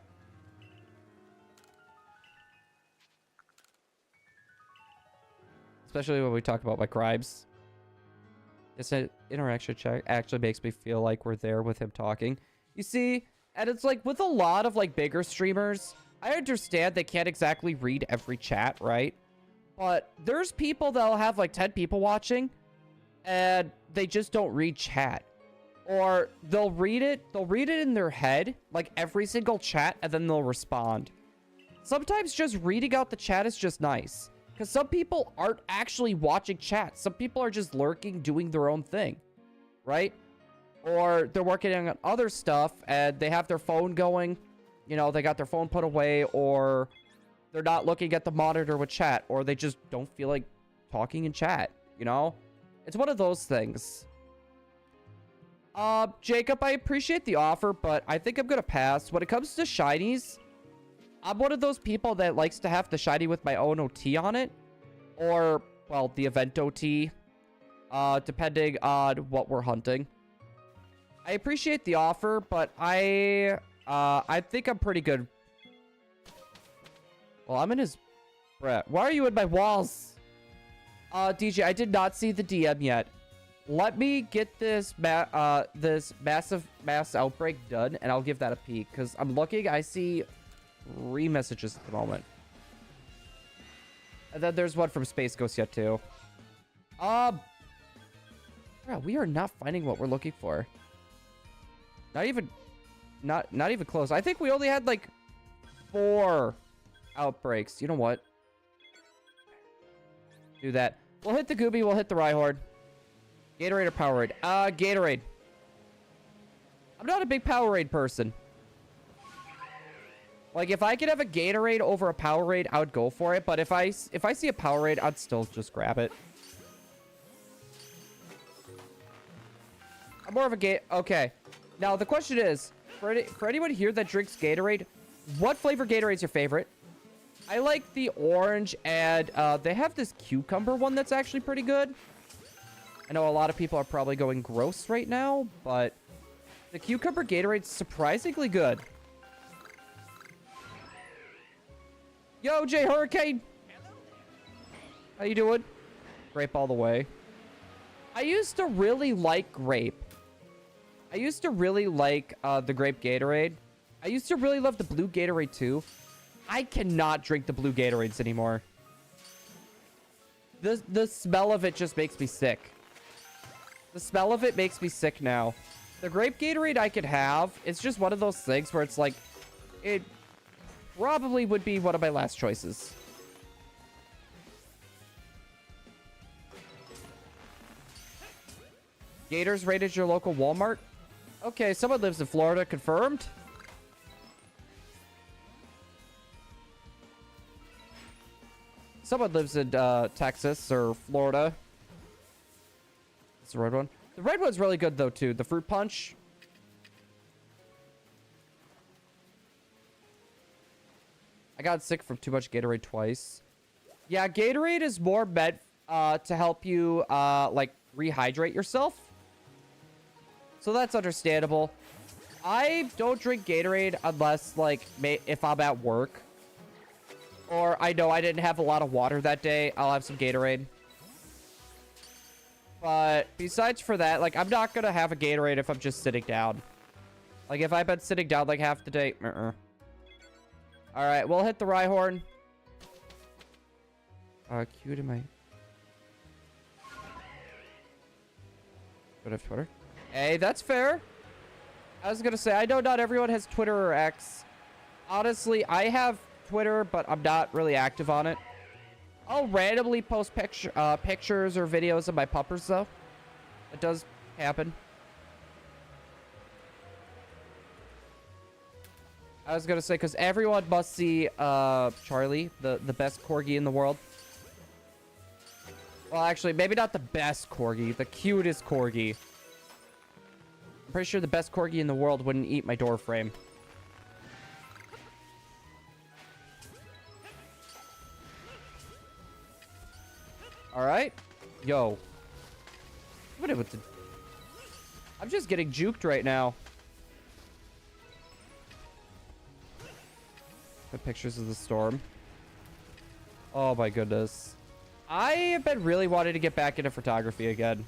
Especially when we talk about my crimes. This interaction check actually makes me feel like we're there with him talking. You see, and it's like with a lot of like bigger streamers, I understand they can't exactly read every chat, right? But there's people that'll have like 10 people watching and they just don't read chat. Or they'll read it in their head, like every single chat, and then they'll respond. Sometimes just reading out the chat is just nice. Because some people aren't actually watching chat. Some people are just lurking, doing their own thing. Right? Or they're working on other stuff, and they have their phone going. You know, they got their phone put away, or they're not looking at the monitor with chat, or they just don't feel like talking in chat, you know? It's one of those things. Jacob, I appreciate the offer, but I think I'm gonna pass. When it comes to shinies, I'm one of those people that likes to have the shiny with my own OT on it. Or, well, the event OT. Depending on what we're hunting. I appreciate the offer, but I think I'm pretty good. Well, I'm in his... Brett, why are you in my walls? DJ, I did not see the DM yet. Let me get this massive mass outbreak done, and I'll give that a peek. Because I'm looking, I see 3 messages at the moment. And then there's one from Space Ghost yet, too. Bro, we are not finding what we're looking for. Not even close. I think we only had, like, 4 outbreaks. You know what? Do that. We'll hit the Gooby, we'll hit the Rhyhorn. Gatorade or Powerade? Gatorade. I'm not a big Powerade person. Like, if I could have a Gatorade over a Powerade, I would go for it. But if I see a Powerade, I'd still just grab it. I'm more of a Okay. Now, the question is, for anyone here that drinks Gatorade, what flavor Gatorade's your favorite? I like the orange, and they have this cucumber one that's actually pretty good. I know a lot of people are probably going gross right now, but the cucumber Gatorade's surprisingly good. Yo, J Hurricane! How you doing? Grape all the way. I used to really like grape. I used to really like the grape Gatorade. I used to really love the blue Gatorade too. I cannot drink the blue Gatorades anymore. The smell of it just makes me sick. The smell of it makes me sick now. The grape Gatorade I could have. It's just one of those things where it's like, it probably would be one of my last choices. Gators rated your local Walmart? Okay, someone lives in Florida, confirmed. Someone lives in Texas or Florida. It's the red one. The red one's really good though too. The fruit punch. I got sick from too much Gatorade twice. Yeah, Gatorade is more meant to help you like rehydrate yourself. So that's understandable. I don't drink Gatorade unless like if I'm at work. Or I know I didn't have a lot of water that day. I'll have some Gatorade. But besides for that, like, I'm not gonna have a Gatorade if I'm just sitting down. Like, if I've been sitting down, like, half the day, Alright, we'll hit the Rhyhorn. Cute in my... Don't have Twitter? Hey, that's fair. I was gonna say, I know not everyone has Twitter or X. Honestly, I have Twitter, but I'm not really active on it. I'll randomly post pictures or videos of my puppers, though. It does happen. I was gonna say, because everyone must see Charlie, the best corgi in the world. Well, actually, maybe not the best corgi, the cutest corgi. I'm pretty sure the best corgi in the world wouldn't eat my door frame. All right. Yo. What with the... I'm just getting juked right now. The pictures of the storm. Oh my goodness. I have been really wanting to get back into photography again.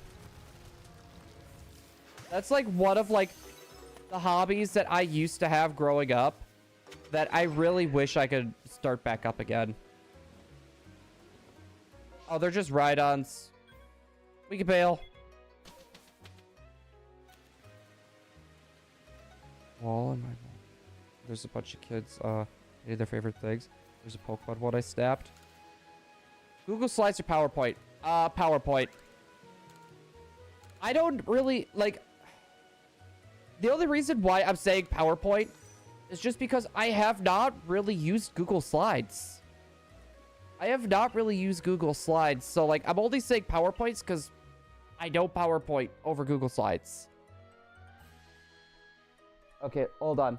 That's like one of like the hobbies that I used to have growing up that I really wish I could start back up again. Oh, they're just ride-ons. We can bail. Wall in my mom. There's a bunch of kids eating their favorite things. There's a Pokemon one I snapped. Google Slides or PowerPoint? PowerPoint. I don't really like. The only reason why I'm saying PowerPoint is just because I have not really used Google Slides. I have not really used Google Slides, so like I'm only saying PowerPoints because I know PowerPoint over Google Slides. Okay, hold on.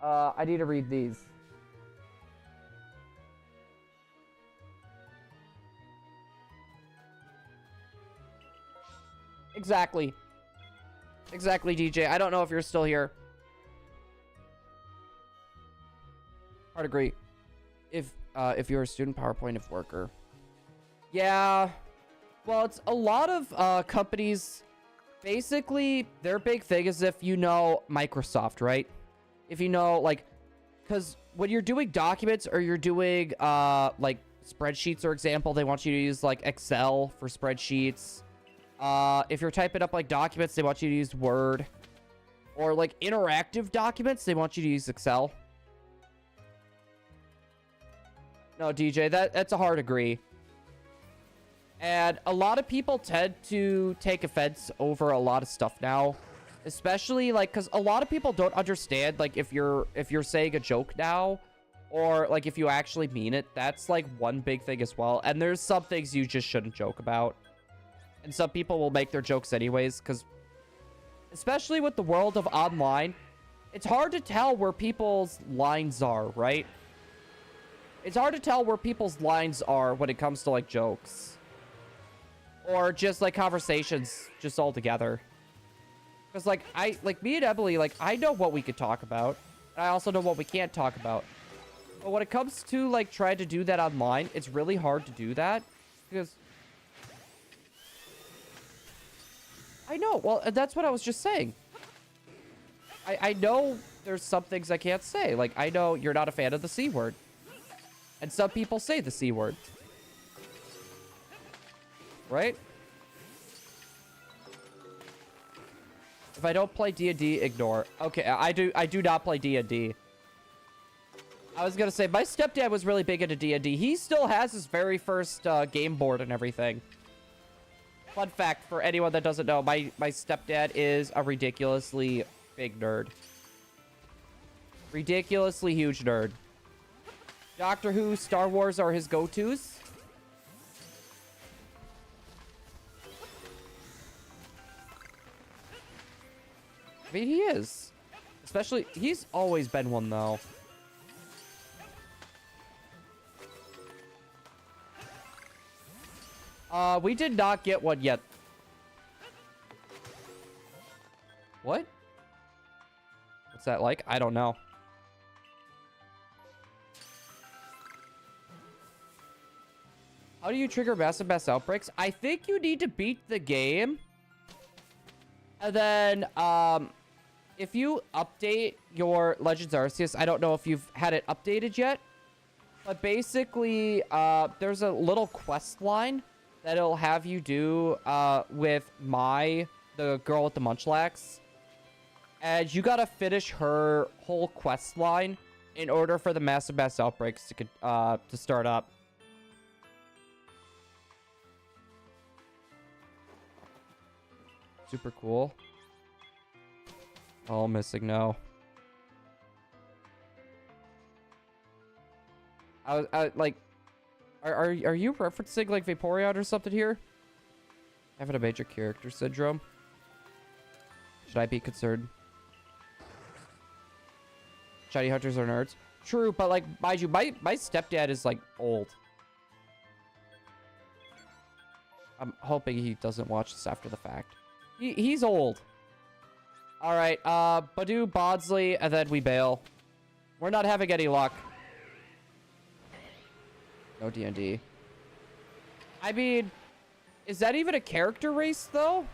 I need to read these. Exactly. Exactly, DJ. I don't know if you're still here. Hard agree. If you're a student, PowerPoint, if worker. Yeah. Well, it's a lot of companies. Basically, their big thing is if you know Microsoft, right? If you know, like, because when you're doing documents or you're doing, like, spreadsheets, for example, they want you to use, like, Excel for spreadsheets. If you're typing up, like, documents, they want you to use Word. Or, like, interactive documents, they want you to use Excel. No, DJ, that's a hard agree. And a lot of people tend to take offense over a lot of stuff now. Especially, like, because a lot of people don't understand, like, if you're saying a joke now, or, like, if you actually mean it, that's, like, one big thing as well. And there's some things you just shouldn't joke about. And some people will make their jokes anyways, because, especially with the world of online, it's hard to tell where people's lines are, right? It's hard to tell where people's lines are when it comes to, like, jokes. Or just, like, conversations just all together. Because, like, me and Emily, like, I know what we could talk about. And I also know what we can't talk about. But when it comes to, like, trying to do that online, it's really hard to do that. Because... I know. Well, that's what I was just saying. I know there's some things I can't say. Like, I know you're not a fan of the C word. And some people say the C word. Right? If I don't play D&D, ignore. Okay, I do not play D&D. I was gonna say, my stepdad was really big into D&D. He still has his very first game board and everything. Fun fact for anyone that doesn't know, my stepdad is a ridiculously big nerd. Ridiculously huge nerd. Doctor Who, Star Wars are his go-tos. I mean, he is. Especially, he's always been one, though. We did not get one yet. What? What's that like? I don't know. How do you trigger massive mass outbreaks? I think you need to beat the game. And then, if you update your Legends Arceus, I don't know if you've had it updated yet. But basically, there's a little quest line that it'll have you do with the girl with the Munchlax. And you gotta finish her whole quest line in order for the massive mass outbreaks to start up. Super cool. Oh, missing, no. Like, are you referencing like Vaporeon or something here? Having a major character syndrome? Should I be concerned? Shiny hunters are nerds. True, but like, mind you, my stepdad is like old. I'm hoping he doesn't watch this after the fact. He's old. All right, Badu, Bodsley, and then we bail. We're not having any luck. No D&D. I mean, is that even a character race, though?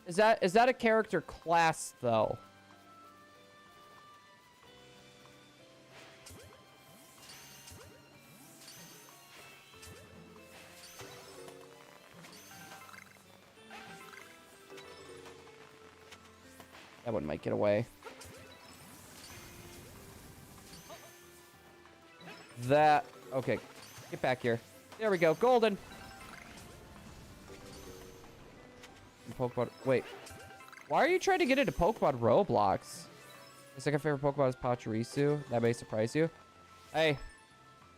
Is that a character class, though? That one might get away. That... Okay. Get back here. There we go. Golden. Pokemon... Wait. Why are you trying to get into Pokemon Roblox? My second favorite Pokemon is Pachirisu. That may surprise you. Hey.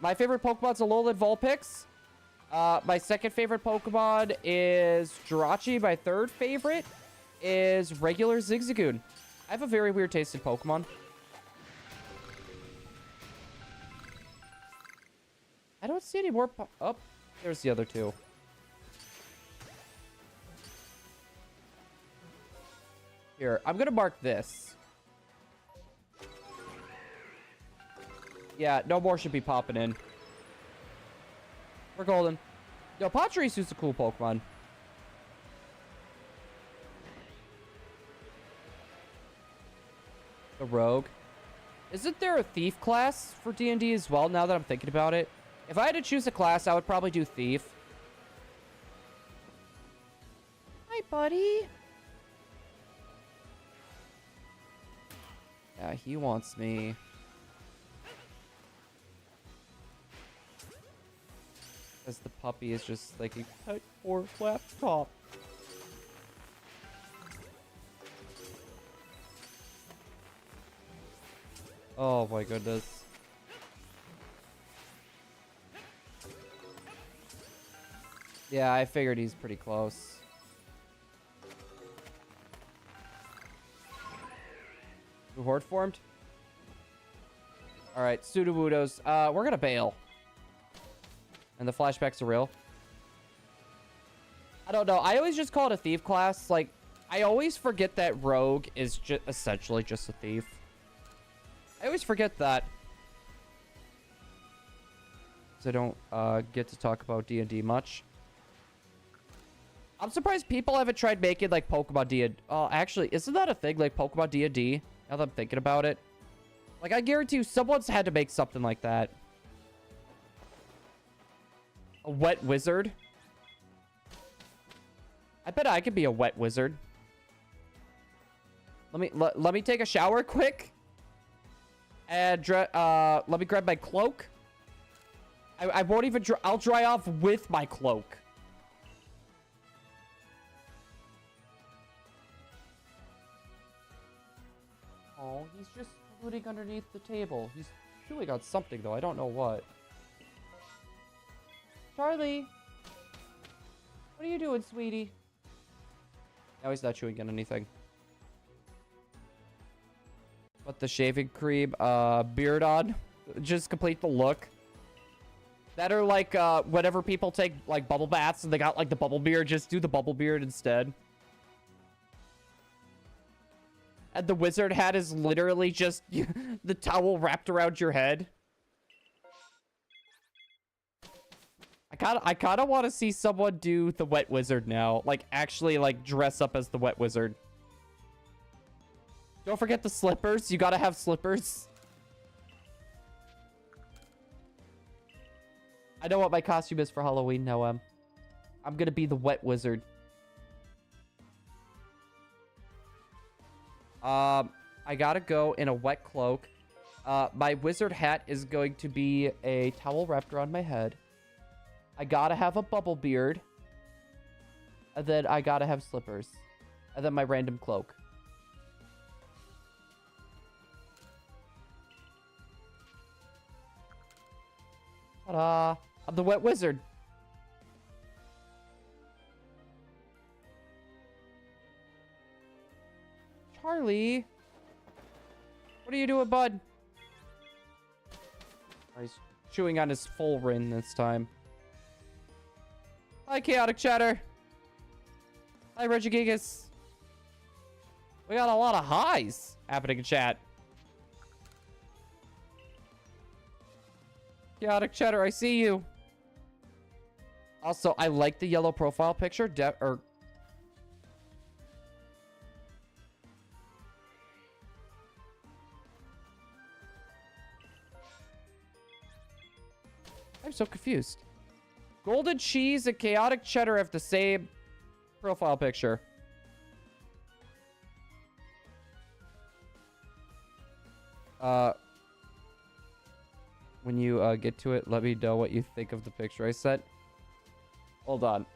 My favorite Pokemon's Alolan Vulpix. My second favorite Pokemon is Jirachi. My third favorite is regular Zigzagoon. I have a very weird taste in Pokemon. I don't see any more oh, there's the other two. Here, I'm gonna mark this. Yeah, no more should be popping in. We're golden. Yo, Pachirisu's a cool Pokemon. The Rogue. Isn't there a Thief class for D&D as well, now that I'm thinking about it? If I had to choose a class, I would probably do Thief. Hi, buddy. Yeah, he wants me. Because the puppy is just like a pet or laptop. Oh my goodness. Yeah, I figured he's pretty close. New horde formed? Alright, Sudowoodos. We're gonna bail. And the flashbacks are real. I don't know. I always just call it a thief class. Like, I always forget that Rogue is essentially just a thief. I always forget that. Because I don't get to talk about D&D much. I'm surprised people haven't tried making, like, Pokemon D&D. Oh, actually, isn't that a thing? Like, Pokemon D&D? Now that I'm thinking about it. Like, I guarantee you, someone's had to make something like that. A wet wizard? I bet I could be a wet wizard. Let me take a shower quick. And let me grab my cloak. I won't even I'll dry off with my cloak. Oh, he's just rooting underneath the table. He's chewing on something though. I don't know what. Charlie, what are you doing, sweetie? Now he's not chewing on anything. Put the shaving cream, beard on. Just complete the look. That are like, whenever people take, like, bubble baths and they got, like, the bubble beard, just do the bubble beard instead. And the wizard hat is literally just the towel wrapped around your head. I kind of want to see someone do the wet wizard now. Like, actually, like, dress up as the wet wizard. Don't forget the slippers. You gotta have slippers. I know what my costume is for Halloween now, I'm gonna be the wet wizard. I gotta go in a wet cloak. My wizard hat is going to be a towel wrapped around my head. I gotta have a bubble beard. And then I gotta have slippers. And then my random cloak. Ta-da! I'm the wet wizard. Charlie! What are you doing, bud? Oh, he's chewing on his full ring this time. Hi, Chaotic Chatter. Hi, Regigigas. We got a lot of highs happening in chat. Chaotic Chatter, I see you. Also, I like the yellow profile picture. I'm so confused. Golden Cheese and Chaotic Cheddar have the same profile picture. When you get to it, let me know what you think of the picture I sent. Hold on.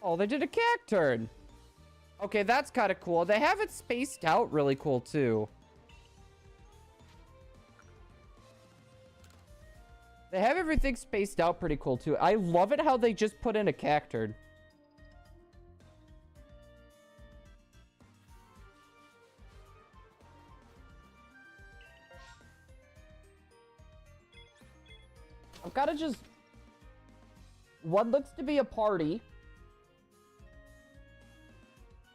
Oh, they did a cacturn. Okay, that's kind of cool. They have it spaced out really cool, too. They have everything spaced out pretty cool, too. I love it how they just put in a cacturn. I've got to just... One looks to be a party.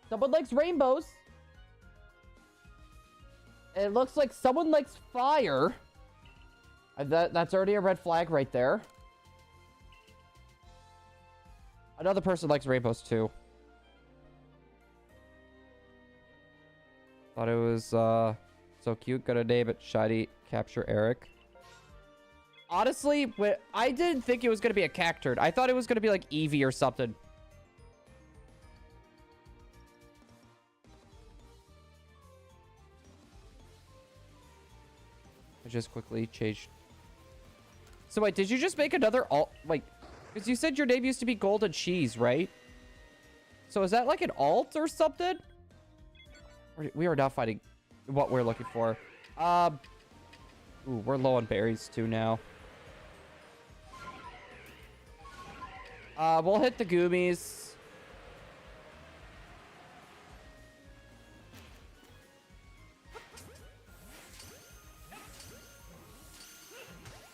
Someone likes rainbows. It looks like someone likes fire. That's already a red flag right there. Another person likes rainbows too. Thought it was so cute. Gonna name it Shiny Capture Eric. Honestly, I didn't think it was gonna be a cacturn. I thought it was gonna be like Eevee or something. I just quickly changed. So wait, did you just make another alt? Like, because you said your name used to be Golden Cheese, right? So is that like an alt or something? We are now finding what we're looking for. Ooh, we're low on berries too now. We'll hit the Goomies.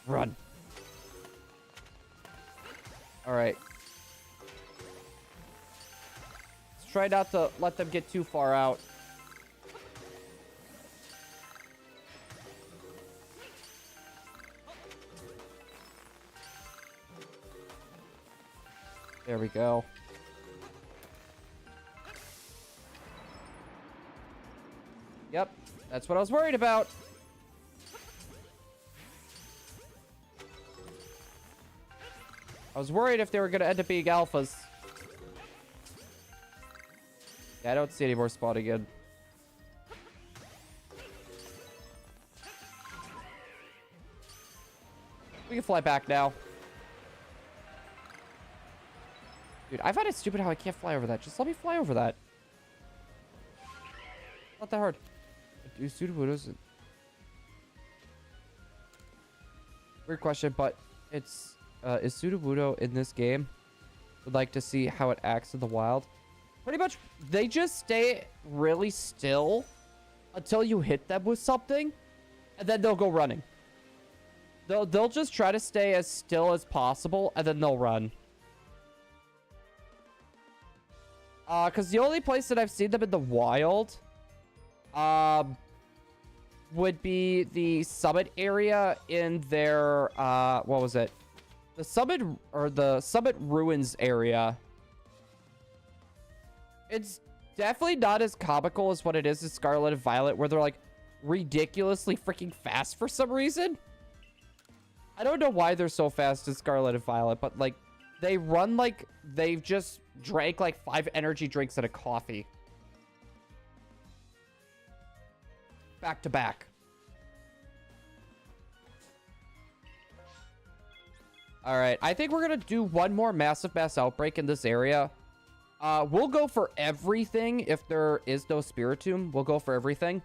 Run. All right. Let's try not to let them get too far out. There we go. Yep, that's what I was worried about. I was worried if they were going to end up being alphas. Yeah, I don't see any more spawning in. We can fly back now. Dude, I find it stupid how I can't fly over that. Just let me fly over that. Not that hard. Do Sudowoodos... Weird question, but it's... is Sudowoodo in this game? Would like to see how it acts in the wild. Pretty much, they just stay really still until you hit them with something, and then they'll go running. They'll just try to stay as still as possible, and then they'll run. Because the only place that I've seen them in the wild, would be the summit area in their, what was it? The summit ruins area. It's definitely not as comical as what it is in Scarlet and Violet, where they're like ridiculously freaking fast for some reason. I don't know why they're so fast in Scarlet and Violet, but like they run like they've just drank like 5 energy drinks and a coffee. Back to back. All right, I think we're gonna do one more massive mass outbreak in this area. We'll go for everything if there is no Spiritomb. We'll go for everything.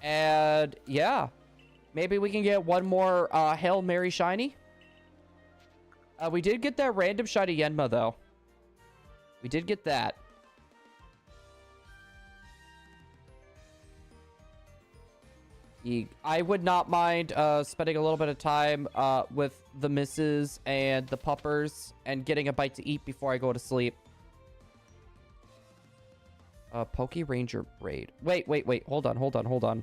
And yeah, maybe we can get one more Hail Mary shiny. We did get that random shiny Yenma though. We did get that. I would not mind spending a little bit of time with the misses and the puppers and getting a bite to eat before I go to sleep. Poke Ranger Braid. Wait. Hold on.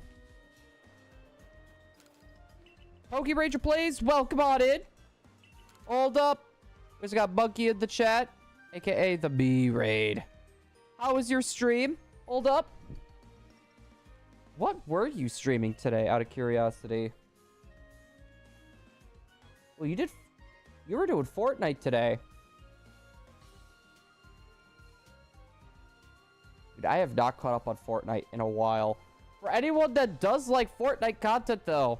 Poke Ranger Plays, welcome on in. Hold up. We just got Monkey in the chat, aka the B-Raid. How was your stream? Hold up. What were you streaming today, out of curiosity? Well, you were doing Fortnite today. Dude, I have not caught up on Fortnite in a while. For anyone that does like Fortnite content, though,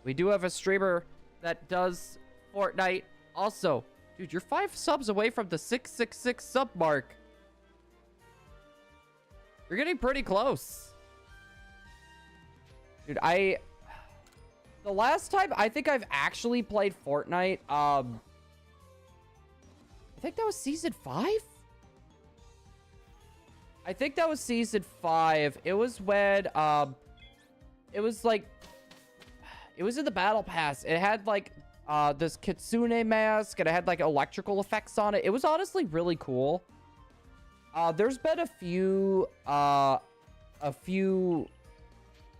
we do have a streamer that does Fortnite. Also, dude, you're 5 subs away from the 666 sub mark. You're getting pretty close. Dude, the last time I think I've actually played Fortnite, I think that was season 5? I think that was season 5. It was when, it was like, it was in the battle pass. It had like, this kitsune mask, and it had like electrical effects on it. It was honestly really cool. There's been a few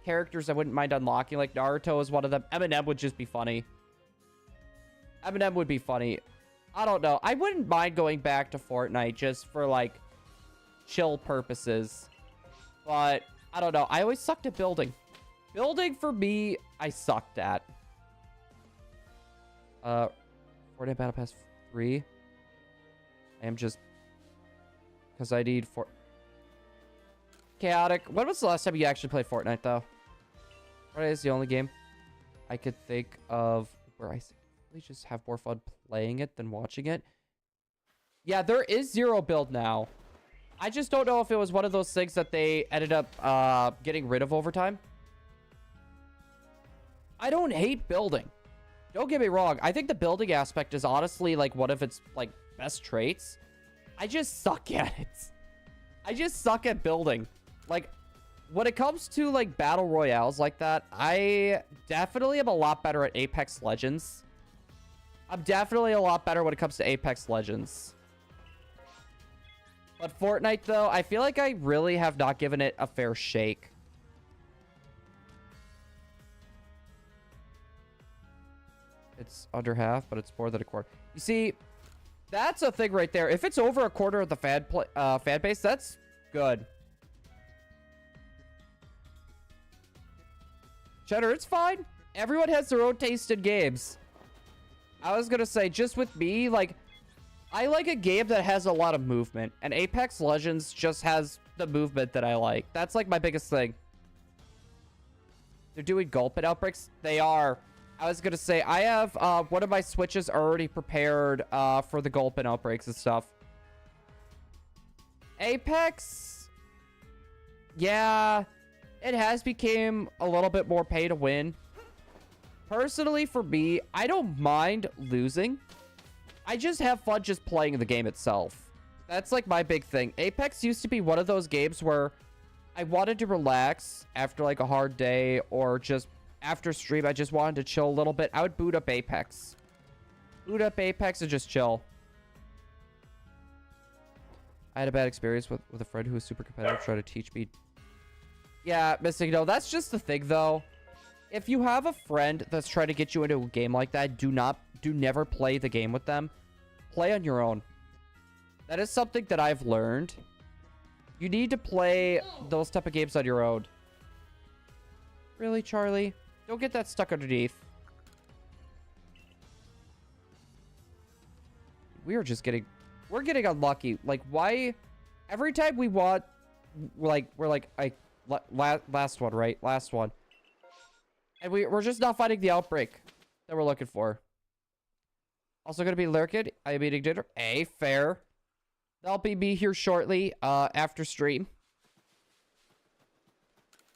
characters I wouldn't mind unlocking, like Naruto is one of them. Eminem would just be funny. Eminem would be funny. I don't know. I wouldn't mind going back to Fortnite just for like chill purposes. But I don't know. I always sucked at building. Building for me, I sucked at. Fortnite Battle Pass 3. I am just because I need Chaotic. When was the last time you actually played Fortnite, though? Fortnite is the only game I could think of where I simply just have more fun playing it than watching it. Yeah, there is zero build now. I just don't know if it was one of those things that they ended up getting rid of over time. I don't hate building. Don't get me wrong. I think the building aspect is honestly like one of its like best traits. I just suck at it. I just suck at building. Like, when it comes to, like, battle royales like that, I definitely am a lot better at Apex Legends. I'm definitely a lot better when it comes to Apex Legends. But Fortnite, though, I feel like I really have not given it a fair shake. It's under half, but it's more than a quarter. You see, that's a thing right there. If it's over a quarter of the fan base, that's good. Cheddar, it's fine. Everyone has their own taste in games. I was gonna say, just with me, like, I like a game that has a lot of movement, and Apex Legends just has the movement that I like. That's like my biggest thing. They're doing Gulpin outbreaks. They are. I was gonna say, I have one of my switches already prepared for the Gulpin outbreaks and stuff. Apex, yeah, it has become a little bit more pay to win. Personally, for me, I don't mind losing. I just have fun just playing the game itself. That's like my big thing. Apex used to be one of those games where I wanted to relax after like a hard day, or just after stream, I just wanted to chill a little bit. I would boot up Apex. Boot up Apex and just chill. I had a bad experience with a friend who was super competitive trying to teach me. Yeah, Missing, no, that's just the thing, though. If you have a friend that's trying to get you into a game like that, do never play the game with them. Play on your own. That is something that I've learned. You need to play those type of games on your own. Really, Charlie? Don't get that stuck underneath. We're getting unlucky. Like, why? Every time we want, we're like, last one, right? Last one. And we're just not finding the outbreak that we're looking for. Also gonna be lurking. I am eating dinner. Fair. That'll be me here shortly, after stream.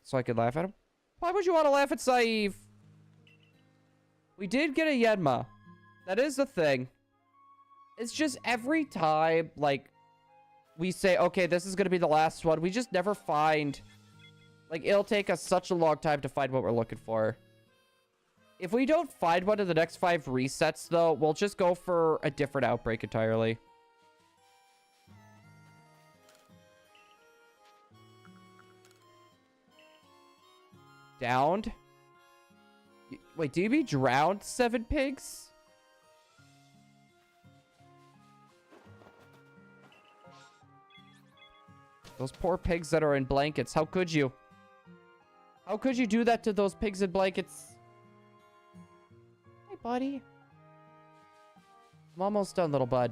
So I can laugh at him. Why would you want to laugh at Saif? We did get a Yenma. That is the thing. It's just every time, like, we say, okay, this is going to be the last one, we just never find... Like, it'll take us such a long time to find what we're looking for. If we don't find one in the next 5 resets, though, we'll just go for a different outbreak entirely. Downed? Wait, DB drowned 7 pigs? Those poor pigs that are in blankets. How could you? How could you do that to those pigs in blankets? Hey, buddy. I'm almost done, little bud.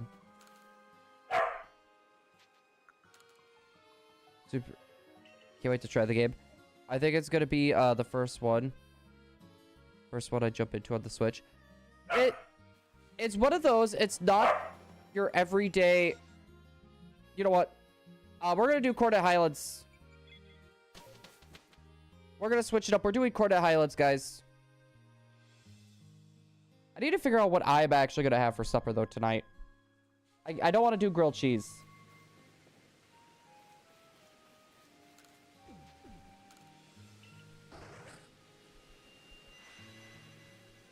Super. Can't wait to try the game. I think it's gonna be the first one. First one I jump into on the Switch. It's one of those. It's not your everyday. You know what? We're gonna do Coordinate Highlands. We're gonna switch it up. We're doing Coordinate Highlands, guys. I need to figure out what I'm actually gonna have for supper though tonight. I don't want to do grilled cheese.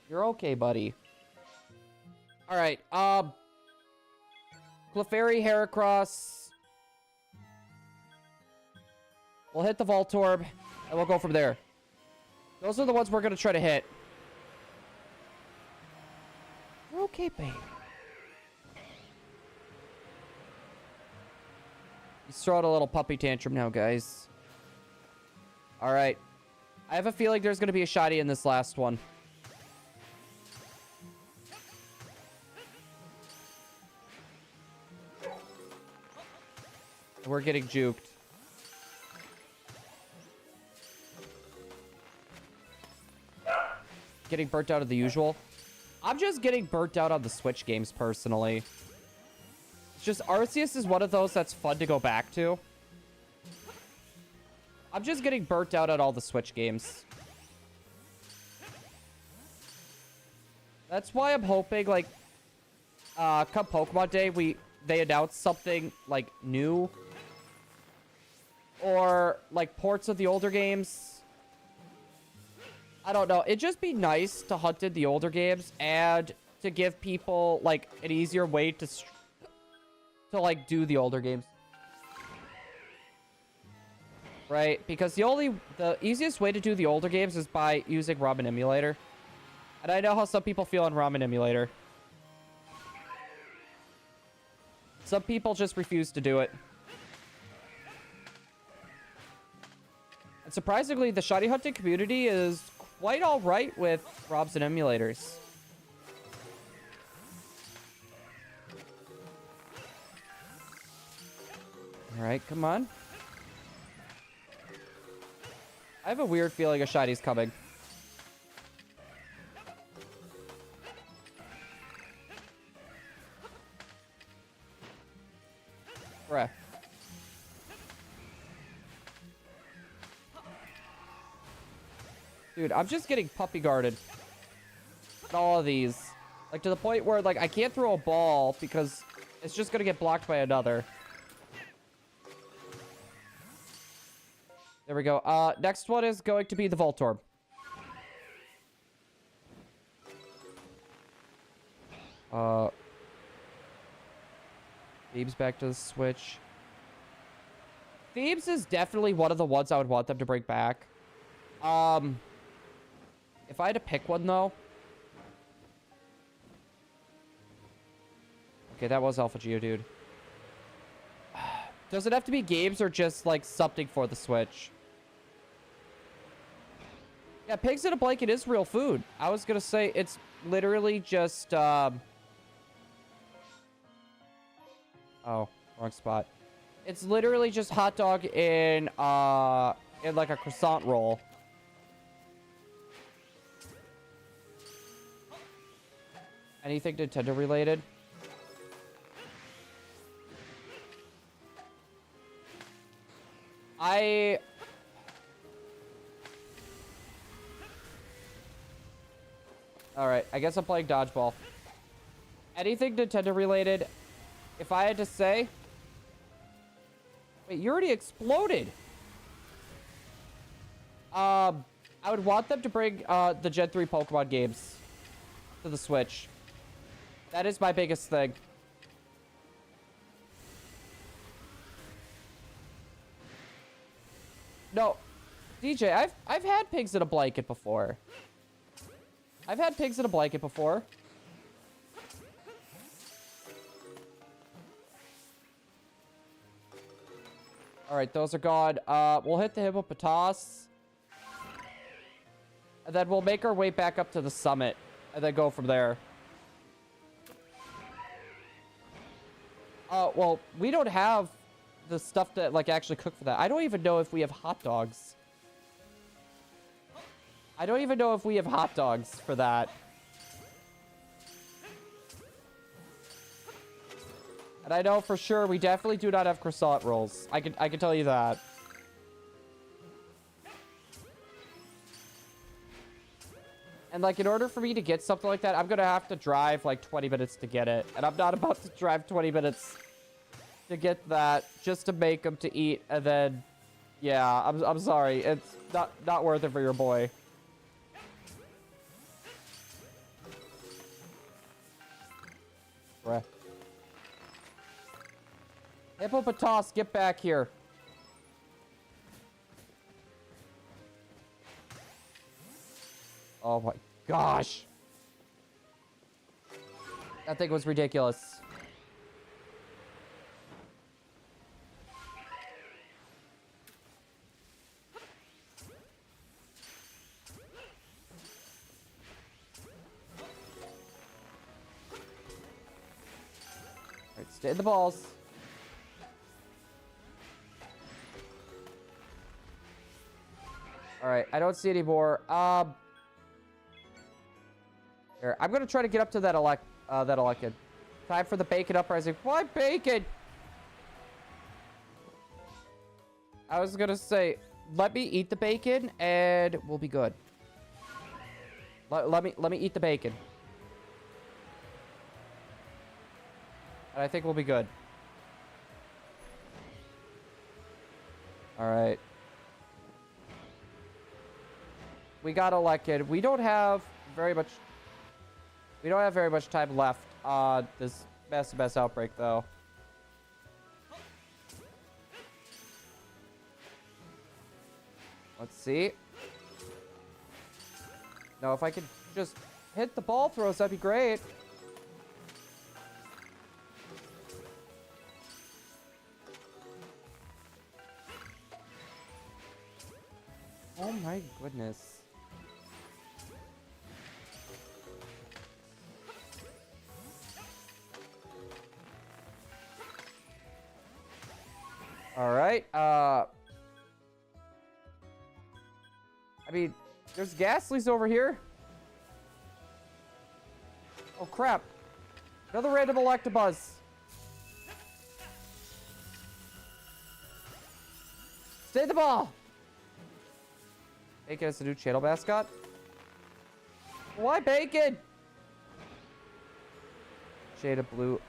You're okay, buddy. All right. Clefairy, Heracross. We'll hit the Voltorb, and we'll go from there. Those are the ones we're going to try to hit. You're okay, babe. He's throwing a little puppy tantrum now, guys. All right. I have a feeling there's going to be a shotty in this last one. We're getting juked. Getting burnt out of the usual. I'm just getting burnt out on the Switch games personally. It's just Arceus is one of those that's fun to go back to. I'm just getting burnt out at all the Switch games. That's why I'm hoping, like, come Pokemon Day, they announce something like new, or like ports of the older games. I don't know. It'd just be nice to hunt in the older games and to give people like an easier way to like do the older games. Right? Because the easiest way to do the older games is by using Ramen Emulator. And I know how some people feel on Ramen Emulator. Some people just refuse to do it. And surprisingly, the shiny hunting community is quite all right with ROMs and emulators. All right, come on. I have a weird feeling a shiny's coming. Bruh. Dude, I'm just getting puppy guarded. All of these. Like, to the point where, like, I can't throw a ball because it's just gonna get blocked by another. There we go. Next one is going to be the Voltorb. Thebes back to the Switch. Thebes is definitely one of the ones I would want them to bring back. If I had to pick one, though... Okay, that was Alpha Geodude. Does it have to be games or just, like, something for the Switch? Yeah, pigs in a blanket is real food. I was gonna say it's literally just, Oh, wrong spot. It's literally just hot dog in like a croissant roll. Anything Nintendo related? Alright, I guess I'm playing dodgeball. Anything Nintendo related, if I had to say... Wait, you already exploded! I would want them to bring the Gen 3 Pokemon games to the Switch. That is my biggest thing. No, DJ, I've had pigs in a blanket before. I've had pigs in a blanket before. All right, those are gone. We'll hit the hippopotas. And then we'll make our way back up to the summit. And then go from there. Well, we don't have the stuff to, like, actually cook for that. I don't even know if we have hot dogs. I don't even know if we have hot dogs for that. And I know for sure we definitely do not have croissant rolls. I can tell you that. And, like, in order for me to get something like that, I'm gonna have to drive, like, 20 minutes to get it. And I'm not about to drive 20 minutes to get that just to make them to eat. And then, yeah, I'm sorry. It's not worth it for your boy. Bruh. Hippopotas, get back here. Oh my gosh. That thing was ridiculous. Alright, stay in the balls. Alright, I don't see any more. Here, I'm gonna try to get up to that elected. Time for the bacon uprising. Why bacon? I was gonna say, let me eat the bacon and we'll be good. Let me eat the bacon. And I think we'll be good. Alright. We got elected. We don't have very much time left on this massive outbreak, though. Let's see. No, if I could just hit the ball throws, that'd be great. Oh my goodness. Alright, I mean, there's Ghastlies over here. Oh crap. Another random Electabuzz. Stay the ball! Bacon is the new channel mascot? Why bacon? Shade of blue.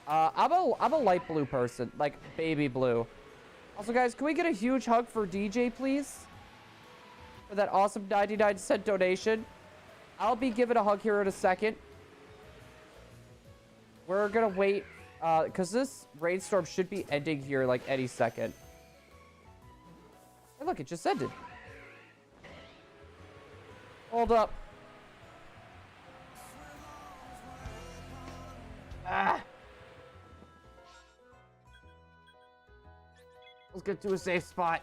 I'm a light blue person, like baby blue. Also, guys, can we get a huge hug for DJ, please? For that awesome 99-cent donation. I'll be giving a hug here in a second. We're gonna wait, because this rainstorm should be ending here, like, any second. Hey, look, it just ended. Hold up. Ah! Let's get to a safe spot.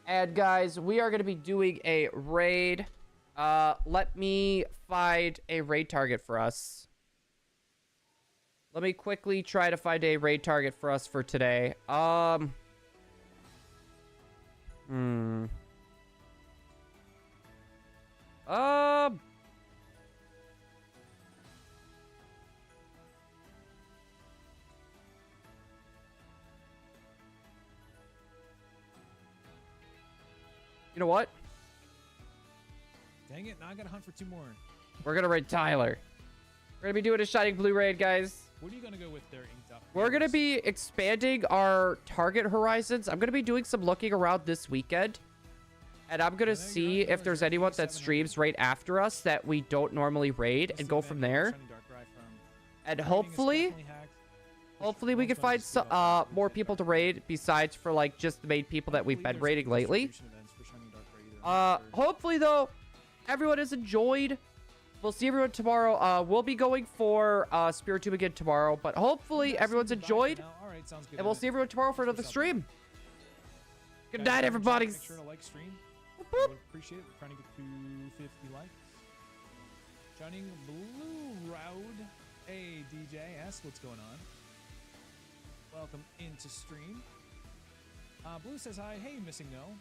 And guys, we are going to be doing a raid. Let me find a raid target for us. Let me quickly try to find a raid target for us for today. You know what?
Dang it, now I gotta hunt for 2 more.
We're gonna raid Tyler. We're gonna be doing a Shining Blue raid, guys.
What are you gonna go with there, Inked Up?
We're gonna be expanding our target horizons. I'm gonna be doing some looking around this weekend. And I'm gonna see if there's anyone that streams right after us that we don't normally raid and go from there. And hopefully we can find some, more people to raid besides for like just the main people that we've been raiding lately. Hopefully though, everyone has enjoyed. We'll see everyone tomorrow. We'll be going for Spiritomb again tomorrow, but hopefully everyone's enjoyed. And we'll see everyone tomorrow for another stream. Good night, everybody.
Make sure to like stream. I would appreciate it. We're trying to get to 50 likes. Shining Blue Road. Hey, DJ S, what's going on? Welcome into stream. Blue says hi. Hey, Missing No.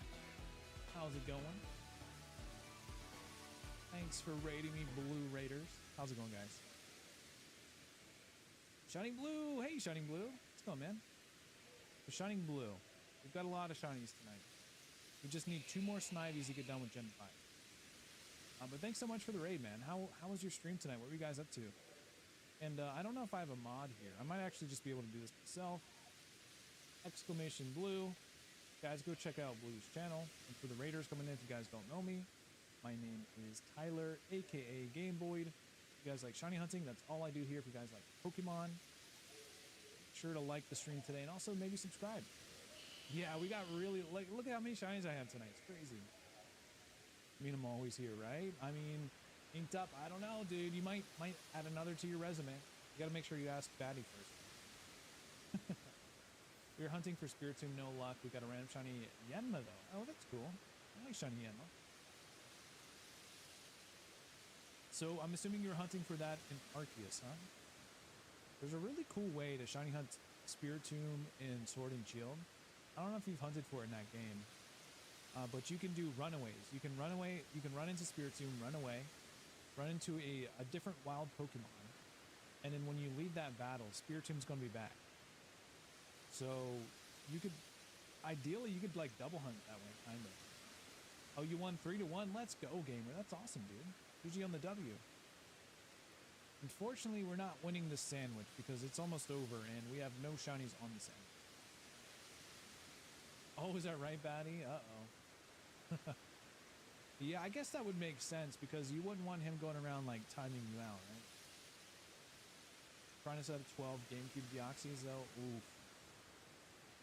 How's it going? Thanks for raiding me, Blue Raiders. How's it going, guys? Shining Blue. Hey, Shining Blue. What's going, man? So Shining Blue. We've got a lot of shinies tonight. We just need 2 more Snivies to get done with Gen 5. But thanks so much for the raid, man. How was your stream tonight? What were you guys up to? And I don't know if I have a mod here. I might actually just be able to do this myself. Exclamation Blue. Guys, go check out Blue's channel. And for the raiders coming in, if you guys don't know me, my name is Tyler, aka Game Boyd. If you guys like shiny hunting, that's all I do here. If you guys like Pokemon, make sure to like the stream today and also maybe subscribe. Yeah, we got really, like, look at how many shinies I have tonight. It's crazy. I mean, I'm always here, right? I mean, Inked Up, I don't know, dude. You might add another to your resume. You gotta make sure you ask Batty first. We were hunting for Spiritomb, no luck. We got a random shiny Yenma, though. Oh, that's cool. I like shiny Yenma. So, I'm assuming you were hunting for that in Arceus, huh? There's a really cool way to shiny hunt Spiritomb in Sword and Shield. I don't know if you've hunted for it in that game, but you can do runaways. You can run away. You can run into Spiritomb, run away, run into a different wild Pokemon, and then when you leave that battle, Spiritomb's going to be back. So you could, ideally, you could like double hunt that way, kind of. Oh, you won 3-1. Let's go, gamer. That's awesome, dude. GG on the W. Unfortunately, we're not winning the sandwich because it's almost over, and we have no shinies on the sandwich. Oh, is that right, Batty? Uh-oh. Yeah, I guess that would make sense because you wouldn't want him going around, like, timing you out, right? Trying to set up 12 GameCube Deoxys, though. Oof.